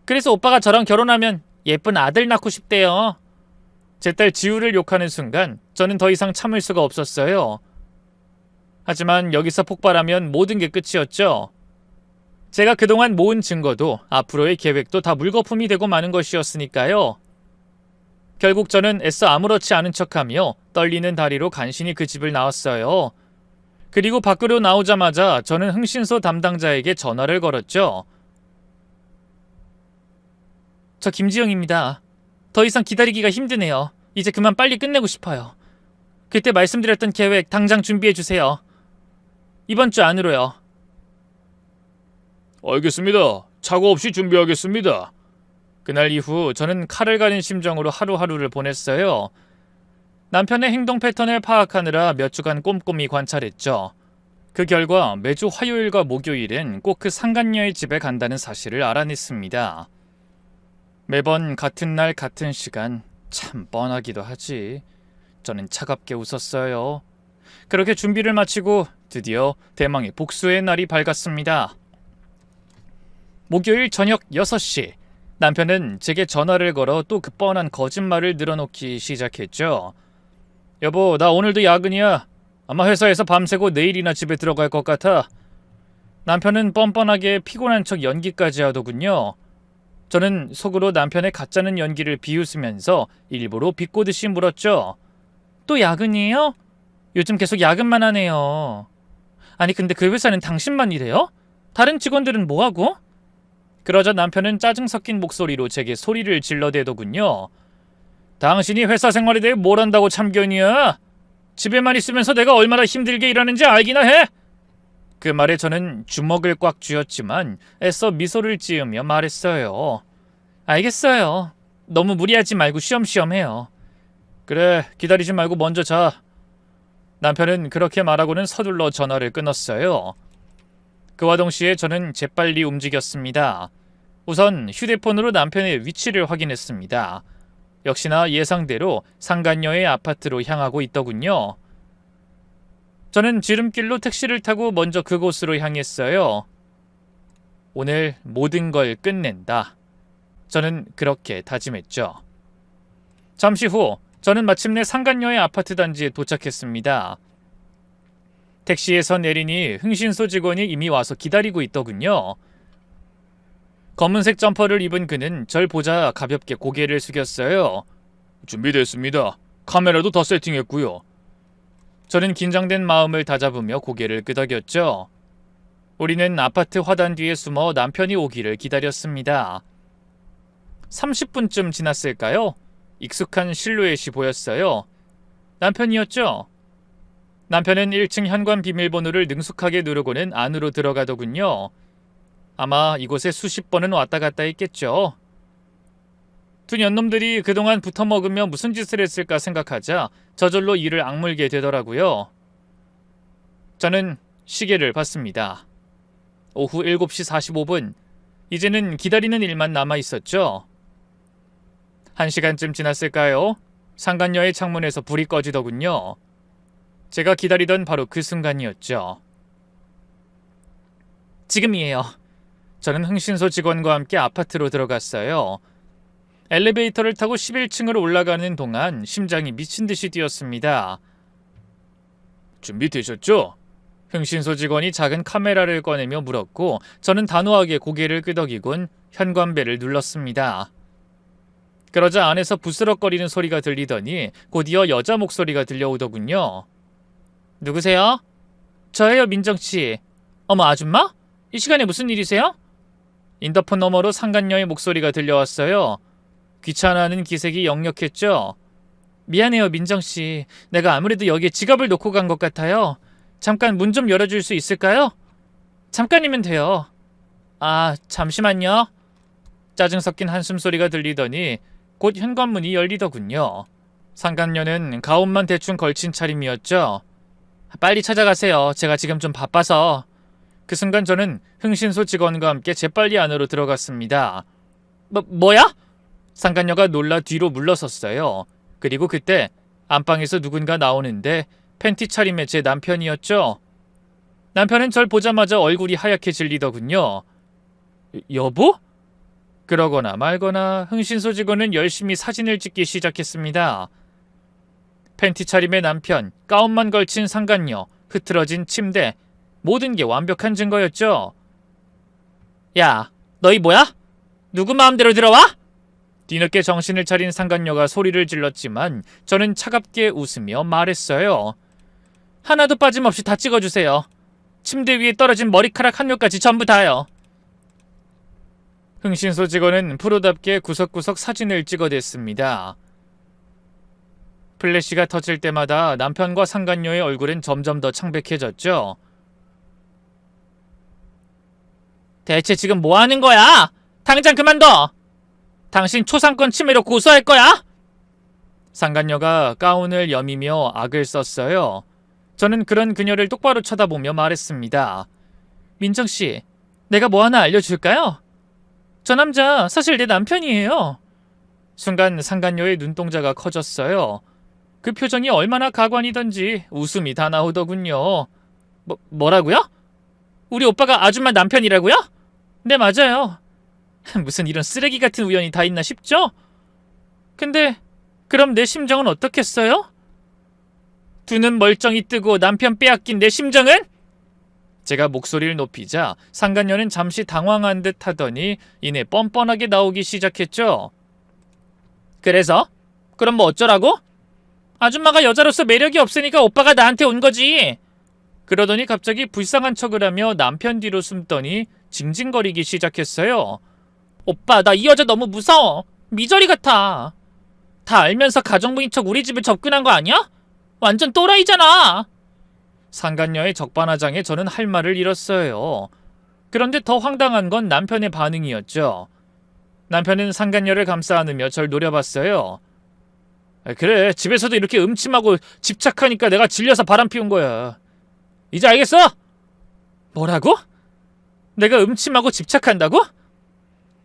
[SPEAKER 1] 그래서 오빠가 저랑 결혼하면 예쁜 아들 낳고 싶대요. 제 딸 지우를 욕하는 순간 저는 더 이상 참을 수가 없었어요. 하지만 여기서 폭발하면 모든 게 끝이었죠. 제가 그동안 모은 증거도 앞으로의 계획도 다 물거품이 되고 마는 것이었으니까요. 결국 저는 애써 아무렇지 않은 척하며 떨리는 다리로 간신히 그 집을 나왔어요. 그리고 밖으로 나오자마자 저는 흥신소 담당자에게 전화를 걸었죠. 저 김지영입니다. 더 이상 기다리기가 힘드네요. 이제 그만 빨리 끝내고 싶어요. 그때 말씀드렸던 계획 당장 준비해주세요. 이번 주 안으로요. 알겠습니다. 착오 없이 준비하겠습니다. 그날 이후 저는 칼을 가린 심정으로 하루하루를 보냈어요. 남편의 행동 패턴을 파악하느라 몇 주간 꼼꼼히 관찰했죠. 그 결과 매주 화요일과 목요일엔 꼭 그 상간녀의 집에 간다는 사실을 알아냈습니다. 매번 같은 날 같은 시간, 참 뻔하기도 하지. 저는 차갑게 웃었어요. 그렇게 준비를 마치고 드디어 대망의 복수의 날이 밝았습니다. 목요일 저녁 6시, 남편은 제게 전화를 걸어 또 그 뻔한 거짓말을 늘어놓기 시작했죠. 여보, 나 오늘도 야근이야. 아마 회사에서 밤새고 내일이나 집에 들어갈 것 같아. 남편은 뻔뻔하게 피곤한 척 연기까지 하더군요. 저는 속으로 남편의 가짜는 연기를 비웃으면서 일부러 비꼬듯이 물었죠. 또 야근이에요? 요즘 계속 야근만 하네요. 아니 근데 그 회사는 당신만 일해요? 다른 직원들은 뭐하고? 그러자 남편은 짜증 섞인 목소리로 제게 소리를 질러대더군요. 당신이 회사 생활에 대해 뭘 안다고 참견이야? 집에만 있으면서 내가 얼마나 힘들게 일하는지 알기나 해? 그 말에 저는 주먹을 꽉 쥐었지만 애써 미소를 지으며 말했어요. 알겠어요. 너무 무리하지 말고 쉬엄쉬엄 해요. 그래, 기다리지 말고 먼저 자. 남편은 그렇게 말하고는 서둘러 전화를 끊었어요. 그와 동시에 저는 재빨리 움직였습니다. 우선 휴대폰으로 남편의 위치를 확인했습니다. 역시나 예상대로 상간녀의 아파트로 향하고 있더군요. 저는 지름길로 택시를 타고 먼저 그곳으로 향했어요. 오늘 모든 걸 끝낸다. 저는 그렇게 다짐했죠. 잠시 후 저는 마침내 상간녀의 아파트 단지에 도착했습니다. 택시에서 내리니 흥신소 직원이 이미 와서 기다리고 있더군요. 검은색 점퍼를 입은 그는 절 보자 가볍게 고개를 숙였어요. 준비됐습니다. 카메라도 다 세팅했고요. 저는 긴장된 마음을 다잡으며 고개를 끄덕였죠. 우리는 아파트 화단 뒤에 숨어 남편이 오기를 기다렸습니다. 30분쯤 지났을까요? 익숙한 실루엣이 보였어요. 남편이었죠? 남편은 1층 현관 비밀번호를 능숙하게 누르고는 안으로 들어가더군요. 아마 이곳에 수십 번은 왔다 갔다 했겠죠. 두 년놈들이 그동안 붙어먹으며 무슨 짓을 했을까 생각하자 저절로 이를 악물게 되더라고요. 저는 시계를 봤습니다. 오후 7시 45분. 이제는 기다리는 일만 남아있었죠. 1시간쯤 지났을까요? 상간녀의 창문에서 불이 꺼지더군요. 제가 기다리던 바로 그 순간이었죠. 지금이에요. 저는 흥신소 직원과 함께 아파트로 들어갔어요. 엘리베이터를 타고 11층으로 올라가는 동안 심장이 미친 듯이 뛰었습니다. 준비되셨죠? 흥신소 직원이 작은 카메라를 꺼내며 물었고 저는 단호하게 고개를 끄덕이곤 현관벨을 눌렀습니다. 그러자 안에서 부스럭거리는 소리가 들리더니 곧이어 여자 목소리가 들려오더군요. 누구세요? 저예요, 민정씨. 어머, 아줌마? 이 시간에 무슨 일이세요? 인터폰 너머로 상간녀의 목소리가 들려왔어요. 귀찮아하는 기색이 역력했죠. 미안해요, 민정씨. 내가 아무래도 여기에 지갑을 놓고 간 것 같아요. 잠깐 문 좀 열어줄 수 있을까요? 잠깐이면 돼요. 아, 잠시만요. 짜증 섞인 한숨 소리가 들리더니 곧 현관문이 열리더군요. 상간녀는 가옷만 대충 걸친 차림이었죠. 빨리 찾아가세요. 제가 지금 좀 바빠서. 그 순간 저는 흥신소 직원과 함께 재빨리 안으로 들어갔습니다. 뭐야? 상간녀가 놀라 뒤로 물러섰어요. 그리고 그때 안방에서 누군가 나오는데 팬티 차림의 제 남편이었죠. 남편은 절 보자마자 얼굴이 하얗게 질리더군요. 여보? 그러거나 말거나 흥신소 직원은 열심히 사진을 찍기 시작했습니다. 팬티 차림의 남편, 가운만 걸친 상간녀, 흐트러진 침대, 모든 게 완벽한 증거였죠. 야, 너희 뭐야? 누구 마음대로 들어와? 뒤늦게 정신을 차린 상간녀가 소리를 질렀지만 저는 차갑게 웃으며 말했어요. 하나도 빠짐없이 다 찍어주세요. 침대 위에 떨어진 머리카락 한 겹까지 전부 다요. 흥신소 직원은 프로답게 구석구석 사진을 찍어댔습니다. 플래시가 터질 때마다 남편과 상간녀의 얼굴은 점점 더 창백해졌죠. 대체 지금 뭐 하는 거야? 당장 그만둬! 당신 초상권 침해로 고소할 거야? 상간녀가 가운을 여미며 악을 썼어요. 저는 그런 그녀를 똑바로 쳐다보며 말했습니다. 민정씨, 내가 뭐 하나 알려줄까요? 저 남자 사실 내 남편이에요. 순간 상간녀의 눈동자가 커졌어요. 그 표정이 얼마나 가관이던지 웃음이 다 나오더군요. 뭐라고요? 우리 오빠가 아줌마 남편이라고요? 네, 맞아요. 무슨 이런 쓰레기 같은 우연이 다 있나 싶죠? 근데 그럼 내 심정은 어떻겠어요? 두 눈 멀쩡히 뜨고 남편 빼앗긴 내 심정은? 제가 목소리를 높이자 상간녀는 잠시 당황한 듯 하더니 이내 뻔뻔하게 나오기 시작했죠. 그래서? 그럼 뭐 어쩌라고? 아줌마가 여자로서 매력이 없으니까 오빠가 나한테 온 거지. 그러더니 갑자기 불쌍한 척을 하며 남편 뒤로 숨더니 징징거리기 시작했어요. 오빠, 나 이 여자 너무 무서워. 미저리 같아. 다 알면서 가정부인 척 우리 집에 접근한 거 아니야? 완전 또라이잖아. 상간녀의 적반하장에 저는 할 말을 잃었어요. 그런데 더 황당한 건 남편의 반응이었죠. 남편은 상간녀를 감싸 안으며 절 노려봤어요. 그래, 집에서도 이렇게 음침하고 집착하니까 내가 질려서 바람 피운 거야. 이제 알겠어? 뭐라고? 내가 음침하고 집착한다고?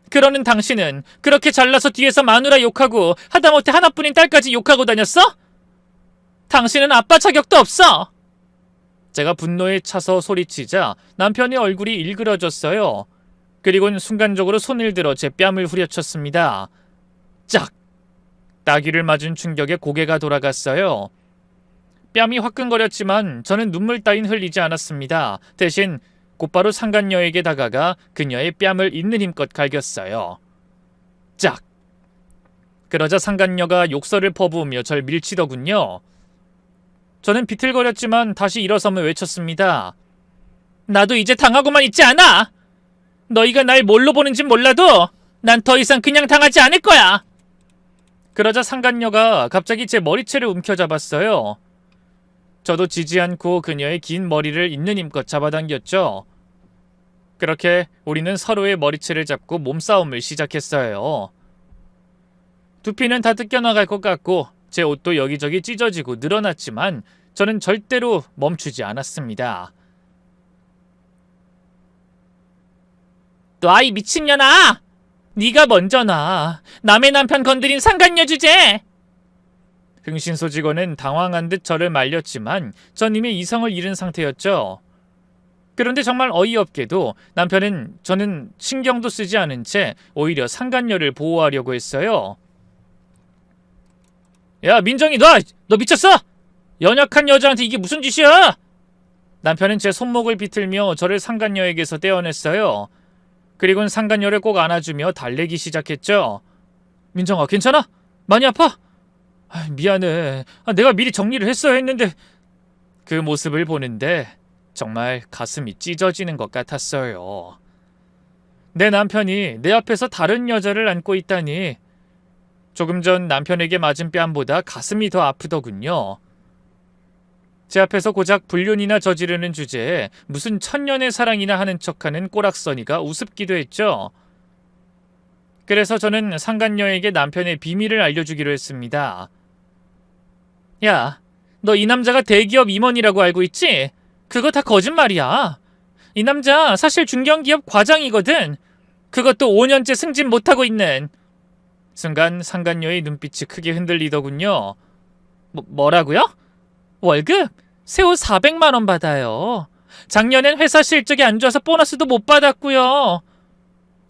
[SPEAKER 1] 그러는 당신은 그렇게 잘나서 뒤에서 마누라 욕하고 하다못해 하나뿐인 딸까지 욕하고 다녔어? 당신은 아빠 자격도 없어! 제가 분노에 차서 소리치자 남편의 얼굴이 일그러졌어요. 그리고는 순간적으로 손을 들어 제 뺨을 후려쳤습니다. 짝! 따귀를 맞은 충격에 고개가 돌아갔어요. 뺨이 화끈거렸지만 저는 눈물 따윈 흘리지 않았습니다. 대신 곧바로 상간녀에게 다가가 그녀의 뺨을 있는 힘껏 갈겼어요. 짝! 그러자 상간녀가 욕설을 퍼부으며 절 밀치더군요. 저는 비틀거렸지만 다시 일어서며 외쳤습니다. 나도 이제 당하고만 있지 않아! 너희가 날 뭘로 보는진 몰라도 난 더 이상 그냥 당하지 않을 거야! 그러자 상간녀가 갑자기 제 머리채를 움켜잡았어요. 저도 지지 않고 그녀의 긴 머리를 있는 힘껏 잡아당겼죠. 그렇게 우리는 서로의 머리채를 잡고 몸싸움을 시작했어요. 두피는 다 뜯겨나갈 것 같고 제 옷도 여기저기 찢어지고 늘어났지만 저는 절대로 멈추지 않았습니다. 너 아이 미친년아! 네가 먼저 나. 남의 남편 건드린 상간녀 주제! 흥신소 직원은 당황한 듯 저를 말렸지만 전 이미 이성을 잃은 상태였죠. 그런데 정말 어이없게도 남편은 저는 신경도 쓰지 않은 채 오히려 상간녀를 보호하려고 했어요. 야, 민정이 너 미쳤어? 연약한 여자한테 이게 무슨 짓이야? 남편은 제 손목을 비틀며 저를 상간녀에게서 떼어냈어요. 그리고는 상간녀를 꼭 안아주며 달래기 시작했죠. 민정아, 괜찮아? 많이 아파? 미안해. 내가 미리 정리를 했어야 했는데. 그 모습을 보는데 정말 가슴이 찢어지는 것 같았어요. 내 남편이 내 앞에서 다른 여자를 안고 있다니. 조금 전 남편에게 맞은 뺨보다 가슴이 더 아프더군요. 제 앞에서 고작 불륜이나 저지르는 주제에 무슨 천년의 사랑이나 하는 척하는 꼬락서니가 우습기도 했죠. 그래서 저는 상간녀에게 남편의 비밀을 알려주기로 했습니다. 야, 너 이 남자가 대기업 임원이라고 알고 있지? 그거 다 거짓말이야. 이 남자 사실 중견기업 과장이거든. 그것도 5년째 승진 못하고 있는. 순간 상간녀의 눈빛이 크게 흔들리더군요. 뭐라고요? 월급? 새우 400만 원 받아요. 작년엔 회사 실적이 안 좋아서 보너스도 못 받았고요.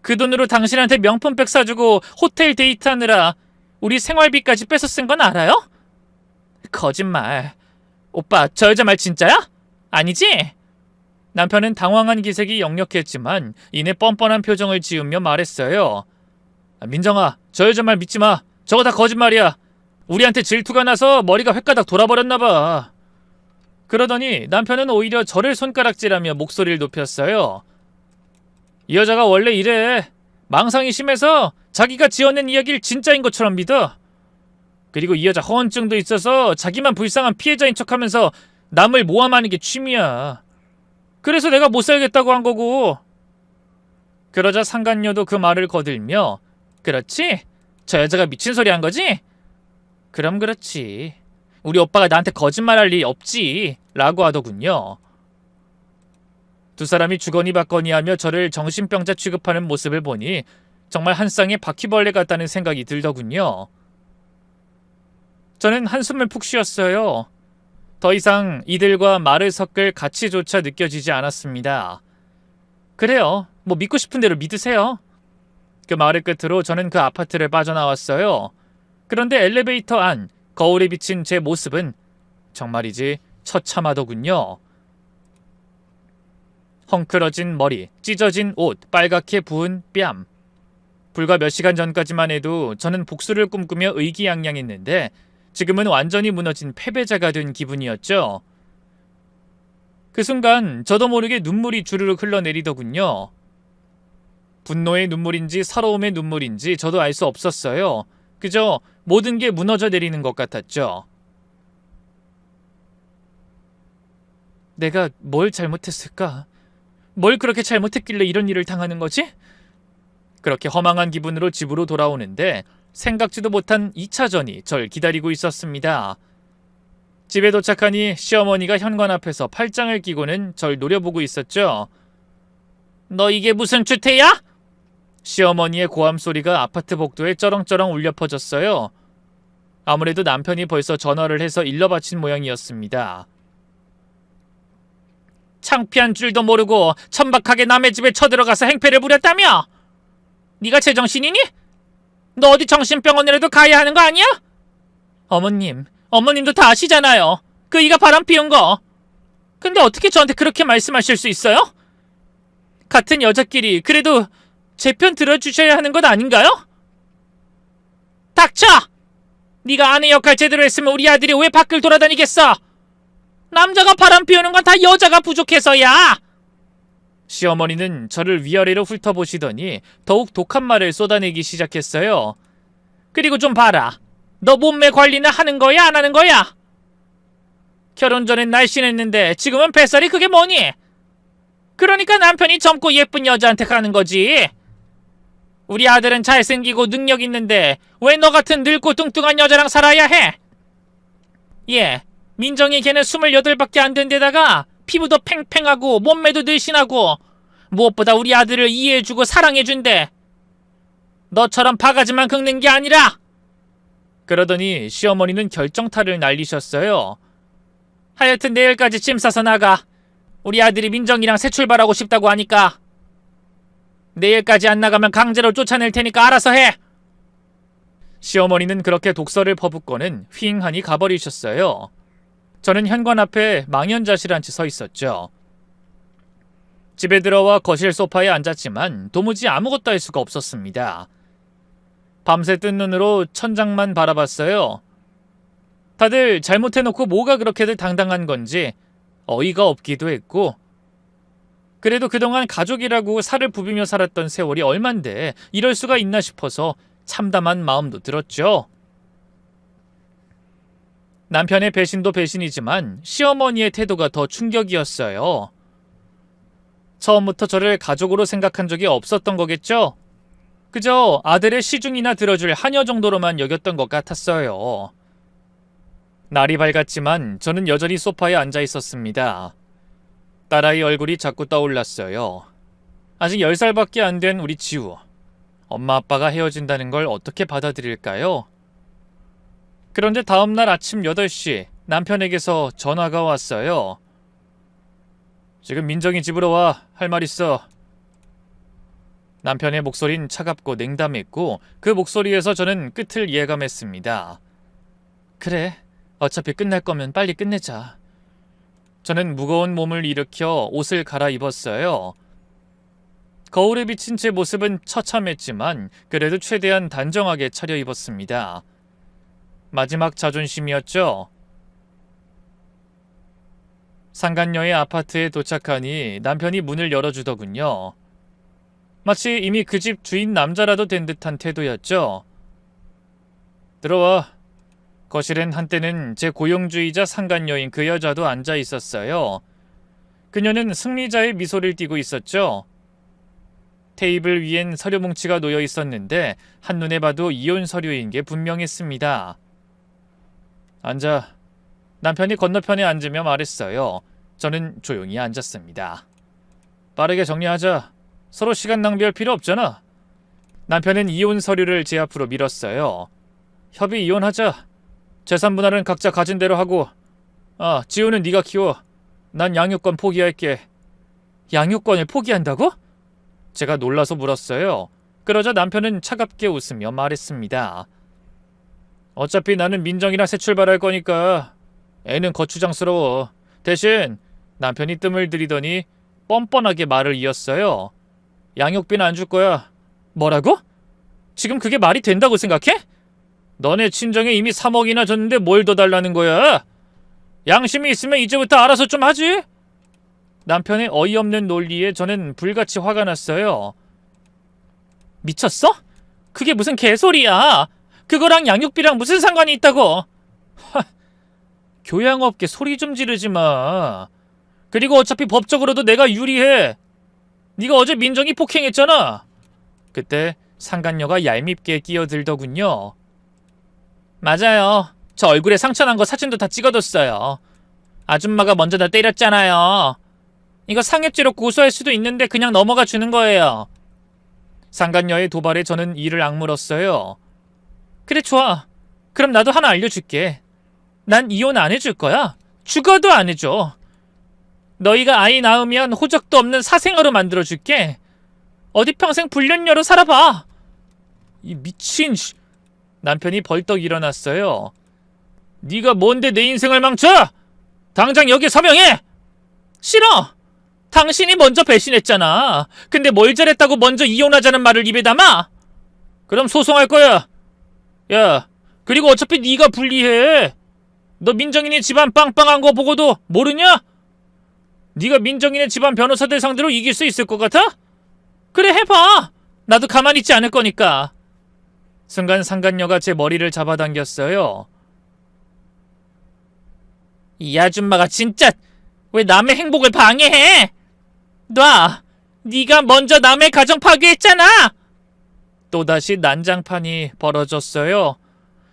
[SPEAKER 1] 그 돈으로 당신한테 명품백 사주고 호텔 데이트하느라 우리 생활비까지 뺏어 쓴 건 알아요? 거짓말. 오빠, 저 여자 말 진짜야? 아니지? 남편은 당황한 기색이 역력했지만 이내 뻔뻔한 표정을 지으며 말했어요. 민정아, 저 여자 말 믿지 마. 저거 다 거짓말이야. 우리한테 질투가 나서 머리가 횟가닥 돌아버렸나 봐. 그러더니 남편은 오히려 저를 손가락질하며 목소리를 높였어요. 이 여자가 원래 이래. 망상이 심해서 자기가 지어낸 이야기를 진짜인 것처럼 믿어. 그리고 이 여자 허언증도 있어서 자기만 불쌍한 피해자인 척하면서 남을 모함하는 게 취미야. 그래서 내가 못 살겠다고 한 거고. 그러자 상간녀도 그 말을 거들며 그렇지? 저 여자가 미친 소리 한 거지? 그럼 그렇지. 우리 오빠가 나한테 거짓말할 리 없지 라고 하더군요. 두 사람이 주거니 받거니 하며 저를 정신병자 취급하는 모습을 보니 정말 한 쌍의 바퀴벌레 같다는 생각이 들더군요. 저는 한숨을 푹 쉬었어요. 더 이상 이들과 말을 섞을 가치조차 느껴지지 않았습니다. 그래요. 뭐 믿고 싶은 대로 믿으세요. 그 말을 끝으로 저는 그 아파트를 빠져나왔어요. 그런데 엘리베이터 안 거울에 비친 제 모습은 정말이지 처참하더군요. 헝클어진 머리, 찢어진 옷, 빨갛게 부은 뺨. 불과 몇 시간 전까지만 해도 저는 복수를 꿈꾸며 의기양양했는데 지금은 완전히 무너진 패배자가 된 기분이었죠. 그 순간 저도 모르게 눈물이 주르륵 흘러내리더군요. 분노의 눈물인지 서러움의 눈물인지 저도 알 수 없었어요. 그저 모든 게 무너져 내리는 것 같았죠. 내가 뭘 잘못했을까? 뭘 그렇게 잘못했길래 이런 일을 당하는 거지? 그렇게 허망한 기분으로 집으로 돌아오는데 생각지도 못한 2차전이 절 기다리고 있었습니다. 집에 도착하니 시어머니가 현관 앞에서 팔짱을 끼고는 절 노려보고 있었죠. 너 이게 무슨 추태야? 시어머니의 고함 소리가 아파트 복도에 쩌렁쩌렁 울려 퍼졌어요. 아무래도 남편이 벌써 전화를 해서 일러 바친 모양이었습니다. 창피한 줄도 모르고 천박하게 남의 집에 쳐들어가서 행패를 부렸다며? 네가 제정신이니? 너 어디 정신병원이라도 가야 하는 거 아니야? 어머님도 다 아시잖아요. 그 이가 바람 피운 거. 근데 어떻게 저한테 그렇게 말씀하실 수 있어요? 같은 여자끼리 그래도 제 편 들어주셔야 하는 것 아닌가요? 닥쳐! 네가 아내 역할 제대로 했으면 우리 아들이 왜 밖을 돌아다니겠어? 남자가 바람 피우는 건 다 여자가 부족해서야. 시어머니는 저를 위아래로 훑어보시더니 더욱 독한 말을 쏟아내기 시작했어요. 그리고 좀 봐라. 너 몸매 관리는 하는 거야 안 하는 거야? 결혼 전엔 날씬했는데 지금은 뱃살이 그게 뭐니? 그러니까 남편이 젊고 예쁜 여자한테 가는 거지. 우리 아들은 잘생기고 능력 있는데 왜 너 같은 늙고 뚱뚱한 여자랑 살아야 해? 예, 민정이 걔는 28밖에 안 된 데다가 피부도 팽팽하고 몸매도 늘씬하고 무엇보다 우리 아들을 이해해주고 사랑해준대. 너처럼 바가지만 긁는 게 아니라. 그러더니 시어머니는 결정타를 날리셨어요. 하여튼 내일까지 짐 싸서 나가. 우리 아들이 민정이랑 새 출발하고 싶다고 하니까. 내일까지 안 나가면 강제로 쫓아낼 테니까 알아서 해. 시어머니는 그렇게 독서를 퍼붓고는 휘잉하니 가버리셨어요. 저는 현관 앞에 망연자실한 채 서 있었죠. 집에 들어와 거실 소파에 앉았지만 도무지 아무것도 할 수가 없었습니다. 밤새 뜬 눈으로 천장만 바라봤어요. 다들 잘못해놓고 뭐가 그렇게들 당당한 건지 어이가 없기도 했고, 그래도 그동안 가족이라고 살을 부비며 살았던 세월이 얼만데 이럴 수가 있나 싶어서 참담한 마음도 들었죠. 남편의 배신도 배신이지만 시어머니의 태도가 더 충격이었어요. 처음부터 저를 가족으로 생각한 적이 없었던 거겠죠? 그저 아들의 시중이나 들어줄 하녀 정도로만 여겼던 것 같았어요. 날이 밝았지만 저는 여전히 소파에 앉아 있었습니다. 딸아이 얼굴이 자꾸 떠올랐어요. 아직 10살밖에 안 된 우리 지우. 엄마 아빠가 헤어진다는 걸 어떻게 받아들일까요? 그런데 다음날 아침 8시 남편에게서 전화가 왔어요. 지금 민정이 집으로 와. 할 말 있어. 남편의 목소리는 차갑고 냉담했고 그 목소리에서 저는 끝을 예감했습니다. 그래. 어차피 끝날 거면 빨리 끝내자. 저는 무거운 몸을 일으켜 옷을 갈아입었어요. 거울에 비친 제 모습은 처참했지만 그래도 최대한 단정하게 차려입었습니다. 마지막 자존심이었죠. 상간녀의 아파트에 도착하니 남편이 문을 열어주더군요. 마치 이미 그 집 주인 남자라도 된 듯한 태도였죠. 들어와. 거실엔 한때는 제 고용주이자 상간녀인 그 여자도 앉아 있었어요. 그녀는 승리자의 미소를 띠고 있었죠. 테이블 위엔 서류 뭉치가 놓여 있었는데 한눈에 봐도 이혼 서류인 게 분명했습니다. 앉아. 남편이 건너편에 앉으며 말했어요. 저는 조용히 앉았습니다. 빠르게 정리하자. 서로 시간 낭비할 필요 없잖아. 남편은 이혼 서류를 제 앞으로 밀었어요. 협의 이혼하자. 재산 분할은 각자 가진 대로 하고. 지우는 네가 키워. 난 양육권 포기할게. 양육권을 포기한다고? 제가 놀라서 물었어요. 그러자 남편은 차갑게 웃으며 말했습니다. 어차피 나는 민정이랑 새 출발할 거니까 애는 거추장스러워. 대신 남편이 뜸을 들이더니 뻔뻔하게 말을 이었어요. 양육비는 안 줄 거야. 뭐라고? 지금 그게 말이 된다고 생각해? 너네 친정에 이미 3억이나 줬는데 뭘 더 달라는 거야? 양심이 있으면 이제부터 알아서 좀 하지? 남편의 어이없는 논리에 저는 불같이 화가 났어요. 미쳤어? 그게 무슨 개소리야. 그거랑 양육비랑 무슨 상관이 있다고. 교양없게 소리 좀 지르지 마. 그리고 어차피 법적으로도 내가 유리해. 네가 어제 민정이 폭행했잖아. 그때 상간녀가 얄밉게 끼어들더군요. 맞아요. 저 얼굴에 상처 난 거 사진도 다 찍어뒀어요. 아줌마가 먼저 나 때렸잖아요. 이거 상해죄로 고소할 수도 있는데 그냥 넘어가 주는 거예요. 상간녀의 도발에 저는 이를 악물었어요. 그래, 좋아. 그럼 나도 하나 알려줄게. 난 이혼 안 해줄 거야. 죽어도 안 해줘. 너희가 아이 낳으면 호적도 없는 사생아로 만들어줄게. 어디 평생 불륜녀로 살아봐. 이 미친... 남편이 벌떡 일어났어요. 네가 뭔데 내 인생을 망쳐? 당장 여기 서명해! 싫어! 당신이 먼저 배신했잖아. 근데 뭘 잘했다고 먼저 이혼하자는 말을 입에 담아? 그럼 소송할 거야. 야, 그리고 어차피 네가 불리해. 너 민정이네 집안 빵빵한 거 보고도 모르냐? 네가 민정이네 집안 변호사들 상대로 이길 수 있을 것 같아? 그래, 해봐. 나도 가만히 있지 않을 거니까. 순간 상간녀가 제 머리를 잡아당겼어요. 이 아줌마가 진짜 왜 남의 행복을 방해해? 놔! 네가 먼저 남의 가정 파괴했잖아! 또다시 난장판이 벌어졌어요.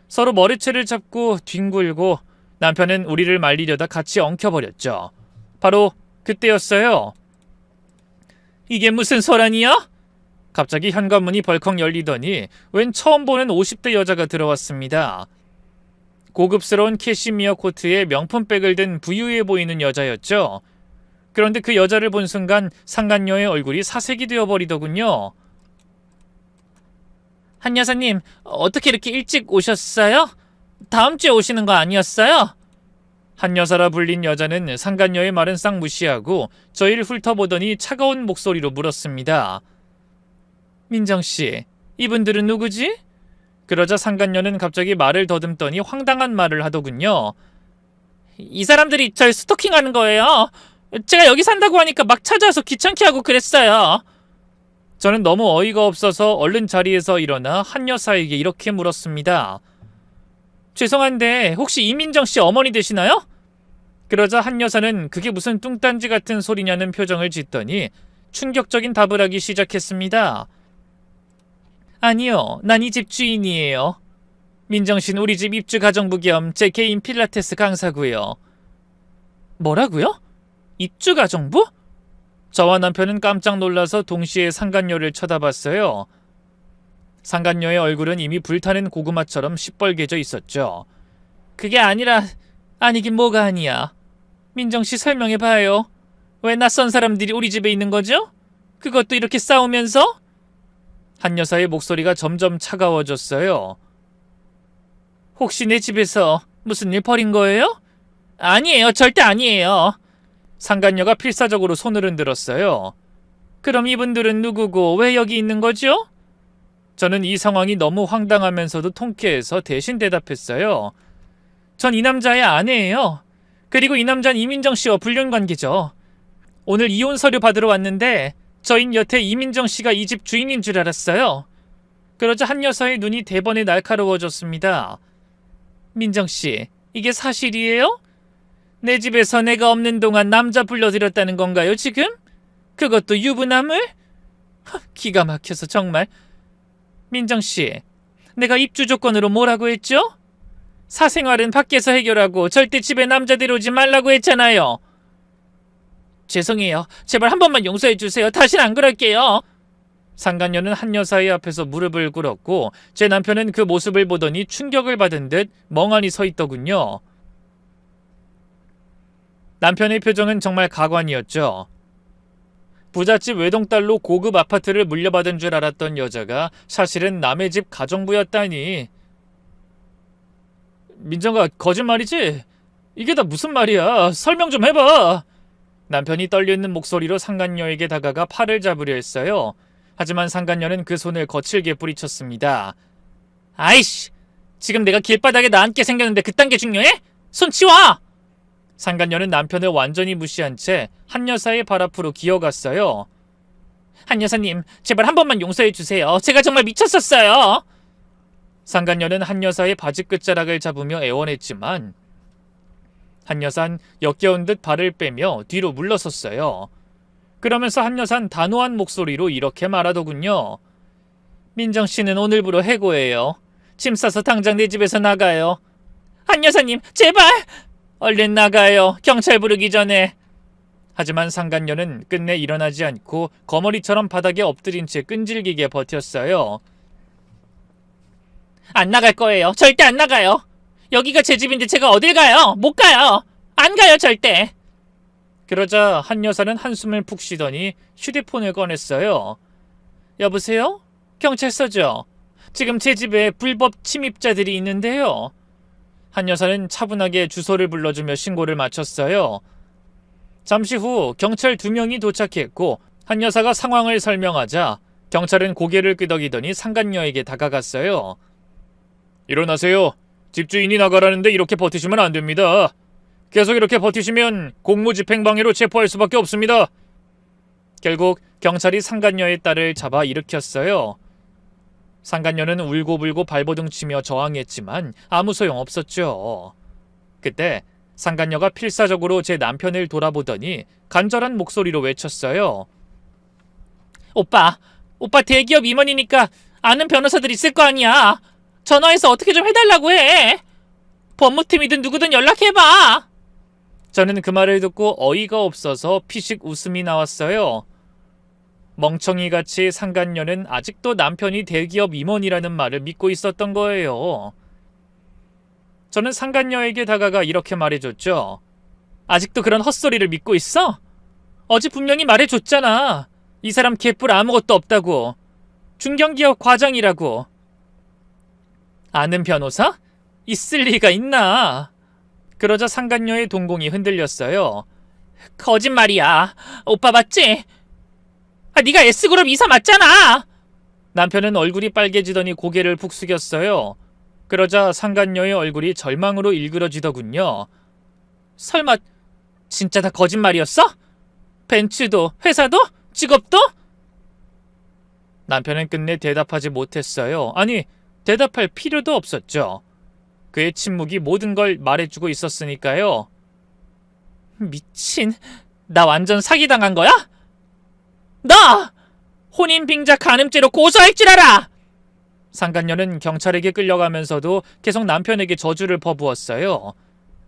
[SPEAKER 1] 서로 머리채를 잡고 뒹굴고 남편은 우리를 말리려다 같이 엉켜버렸죠. 바로 그때였어요. 이게 무슨 소란이야? 갑자기 현관문이 벌컥 열리더니 웬 처음 보는 50대 여자가 들어왔습니다. 고급스러운 캐시미어 코트에 명품백을 든 부유해 보이는 여자였죠. 그런데 그 여자를 본 순간 상간녀의 얼굴이 사색이 되어버리더군요. 한 여사님, 어떻게 이렇게 일찍 오셨어요? 다음 주에 오시는 거 아니었어요? 한 여사라 불린 여자는 상간녀의 말은 싹 무시하고 저희를 훑어보더니 차가운 목소리로 물었습니다. 민정씨, 이분들은 누구지? 그러자 상간녀는 갑자기 말을 더듬더니 황당한 말을 하더군요. 이 사람들이 절 스토킹하는 거예요. 제가 여기 산다고 하니까 막 찾아와서 귀찮게 하고 그랬어요. 저는 너무 어이가 없어서 얼른 자리에서 일어나 한 여사에게 이렇게 물었습니다. 죄송한데 혹시 이민정씨 어머니 되시나요? 그러자 한 여사는 그게 무슨 뚱딴지 같은 소리냐는 표정을 짓더니 충격적인 답을 하기 시작했습니다. 아니요, 난 이 집 주인이에요. 민정씨는 우리 집 입주 가정부 겸 제 개인 필라테스 강사고요. 뭐라고요? 입주 가정부? 저와 남편은 깜짝 놀라서 동시에 상간녀를 쳐다봤어요. 상간녀의 얼굴은 이미 불타는 고구마처럼 시뻘개져 있었죠. 그게 아니라... 아니긴 뭐가 아니야. 민정씨 설명해봐요. 왜 낯선 사람들이 우리 집에 있는 거죠? 그것도 이렇게 싸우면서? 한 여사의 목소리가 점점 차가워졌어요. 혹시 내 집에서 무슨 일 벌인 거예요? 아니에요. 절대 아니에요. 상간녀가 필사적으로 손을 흔들었어요. 그럼 이분들은 누구고 왜 여기 있는 거죠? 저는 이 상황이 너무 황당하면서도 통쾌해서 대신 대답했어요. 전 이 남자의 아내예요. 그리고 이 남자는 이민정 씨와 불륜 관계죠. 오늘 이혼 서류 받으러 왔는데 저인 여태 이민정 씨가 이 집 주인인 줄 알았어요. 그러자 한 여사의 눈이 대번에 날카로워졌습니다. 민정 씨, 이게 사실이에요? 내 집에서 내가 없는 동안 남자 불러들였다는 건가요, 지금? 그것도 유부남을? 기가 막혀서 정말. 민정 씨, 내가 입주 조건으로 뭐라고 했죠? 사생활은 밖에서 해결하고 절대 집에 남자들 오지 말라고 했잖아요. 죄송해요. 제발 한 번만 용서해 주세요. 다신 안 그럴게요. 상간녀는 한 여사의 앞에서 무릎을 꿇었고 제 남편은 그 모습을 보더니 충격을 받은 듯 멍하니 서 있더군요. 남편의 표정은 정말 가관이었죠. 부잣집 외동딸로 고급 아파트를 물려받은 줄 알았던 여자가 사실은 남의 집 가정부였다니. 민정아, 거짓말이지? 이게 다 무슨 말이야? 설명 좀 해봐. 남편이 떨리는 목소리로 상간녀에게 다가가 팔을 잡으려 했어요. 하지만 상간녀는 그 손을 거칠게 뿌리쳤습니다. 아이씨! 지금 내가 길바닥에 나앉게 생겼는데 그딴 게 중요해? 손 치워! 상간녀는 남편을 완전히 무시한 채 한 여사의 발 앞으로 기어갔어요. 한 여사님, 제발 한 번만 용서해 주세요. 제가 정말 미쳤었어요. 상간녀는 한 여사의 바지 끝자락을 잡으며 애원했지만 한 여산 역겨운 듯 발을 빼며 뒤로 물러섰어요. 그러면서 한 여산 단호한 목소리로 이렇게 말하더군요. 민정 씨는 오늘부로 해고예요. 짐 싸서 당장 내 집에서 나가요. 한 여사님, 제발! 얼른 나가요. 경찰 부르기 전에. 하지만 상간녀는 끝내 일어나지 않고 거머리처럼 바닥에 엎드린 채 끈질기게 버텼어요. 안 나갈 거예요. 절대 안 나가요. 여기가 제 집인데 제가 어딜 가요? 못 가요. 안 가요, 절대. 그러자 한 여사는 한숨을 푹 쉬더니 휴대폰을 꺼냈어요. 여보세요? 경찰서죠? 지금 제 집에 불법 침입자들이 있는데요. 한 여사는 차분하게 주소를 불러주며 신고를 마쳤어요. 잠시 후 경찰 2명이 도착했고 한 여사가 상황을 설명하자 경찰은 고개를 끄덕이더니 상간녀에게 다가갔어요. 일어나세요. 집주인이 나가라는데 이렇게 버티시면 안 됩니다. 계속 이렇게 버티시면 공무집행방해로 체포할 수밖에 없습니다. 결국 경찰이 상간녀의 딸을 잡아 일으켰어요. 상간녀는 울고불고 발버둥치며 저항했지만 아무 소용없었죠. 그때 상간녀가 필사적으로 제 남편을 돌아보더니 간절한 목소리로 외쳤어요. 오빠 대기업 임원이니까 아는 변호사들 있을 거 아니야. 전화해서 어떻게 좀 해달라고 해. 법무팀이든 누구든 연락해봐. 저는 그 말을 듣고 어이가 없어서 피식 웃음이 나왔어요. 멍청이같이 상간녀는 아직도 남편이 대기업 임원이라는 말을 믿고 있었던 거예요. 저는 상간녀에게 다가가 이렇게 말해줬죠. 아직도 그런 헛소리를 믿고 있어? 어제 분명히 말해줬잖아. 이 사람 개뿔 아무것도 없다고. 중견기업 과장이라고. 아는 변호사? 있을 리가 있나? 그러자 상간녀의 동공이 흔들렸어요. 거짓말이야. 오빠 맞지? 네가 S그룹 이사 맞잖아. 남편은 얼굴이 빨개지더니 고개를 푹 숙였어요. 그러자 상간녀의 얼굴이 절망으로 일그러지더군요. 설마 진짜 다 거짓말이었어? 벤츠도, 회사도, 직업도? 남편은 끝내 대답하지 못했어요. 아니, 대답할 필요도 없었죠. 그의 침묵이 모든 걸 말해주고 있었으니까요. 미친, 나 완전 사기당한 거야? 나! 혼인빙자 간음죄로 고소할 줄 알아! 상간녀는 경찰에게 끌려가면서도 계속 남편에게 저주를 퍼부었어요.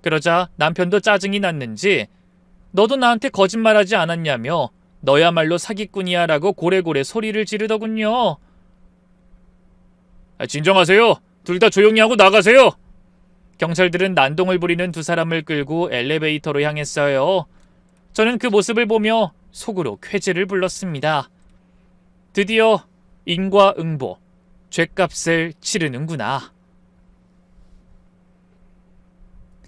[SPEAKER 1] 그러자 남편도 짜증이 났는지 너도 나한테 거짓말하지 않았냐며 너야말로 사기꾼이야 라고 고래고래 소리를 지르더군요. 진정하세요. 둘 다 조용히 하고 나가세요. 경찰들은 난동을 부리는 두 사람을 끌고 엘리베이터로 향했어요. 저는 그 모습을 보며 속으로 쾌재를 불렀습니다. 드디어 인과응보, 죗값을 치르는구나.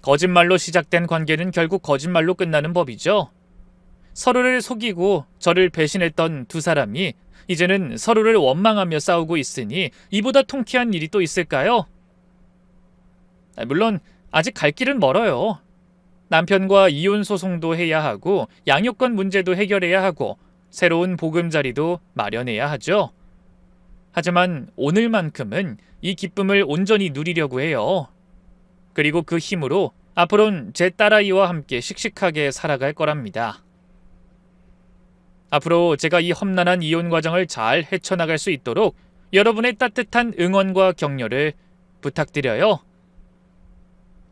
[SPEAKER 1] 거짓말로 시작된 관계는 결국 거짓말로 끝나는 법이죠. 서로를 속이고 저를 배신했던 두 사람이 이제는 서로를 원망하며 싸우고 있으니 이보다 통쾌한 일이 또 있을까요? 물론 아직 갈 길은 멀어요. 남편과 이혼 소송도 해야 하고 양육권 문제도 해결해야 하고 새로운 보금자리도 마련해야 하죠. 하지만 오늘만큼은 이 기쁨을 온전히 누리려고 해요. 그리고 그 힘으로 앞으로는 제 딸아이와 함께 씩씩하게 살아갈 거랍니다. 앞으로 제가 이 험난한 이혼 과정을 잘 헤쳐나갈 수 있도록 여러분의 따뜻한 응원과 격려를 부탁드려요.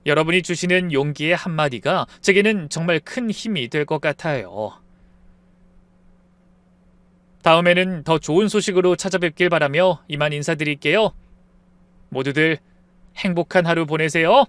[SPEAKER 1] 여러분이 주시는 용기의 한마디가 제게는 정말 큰 힘이 될 것 같아요. 다음에는 더 좋은 소식으로 찾아뵙길 바라며 이만 인사드릴게요. 모두들 행복한 하루 보내세요.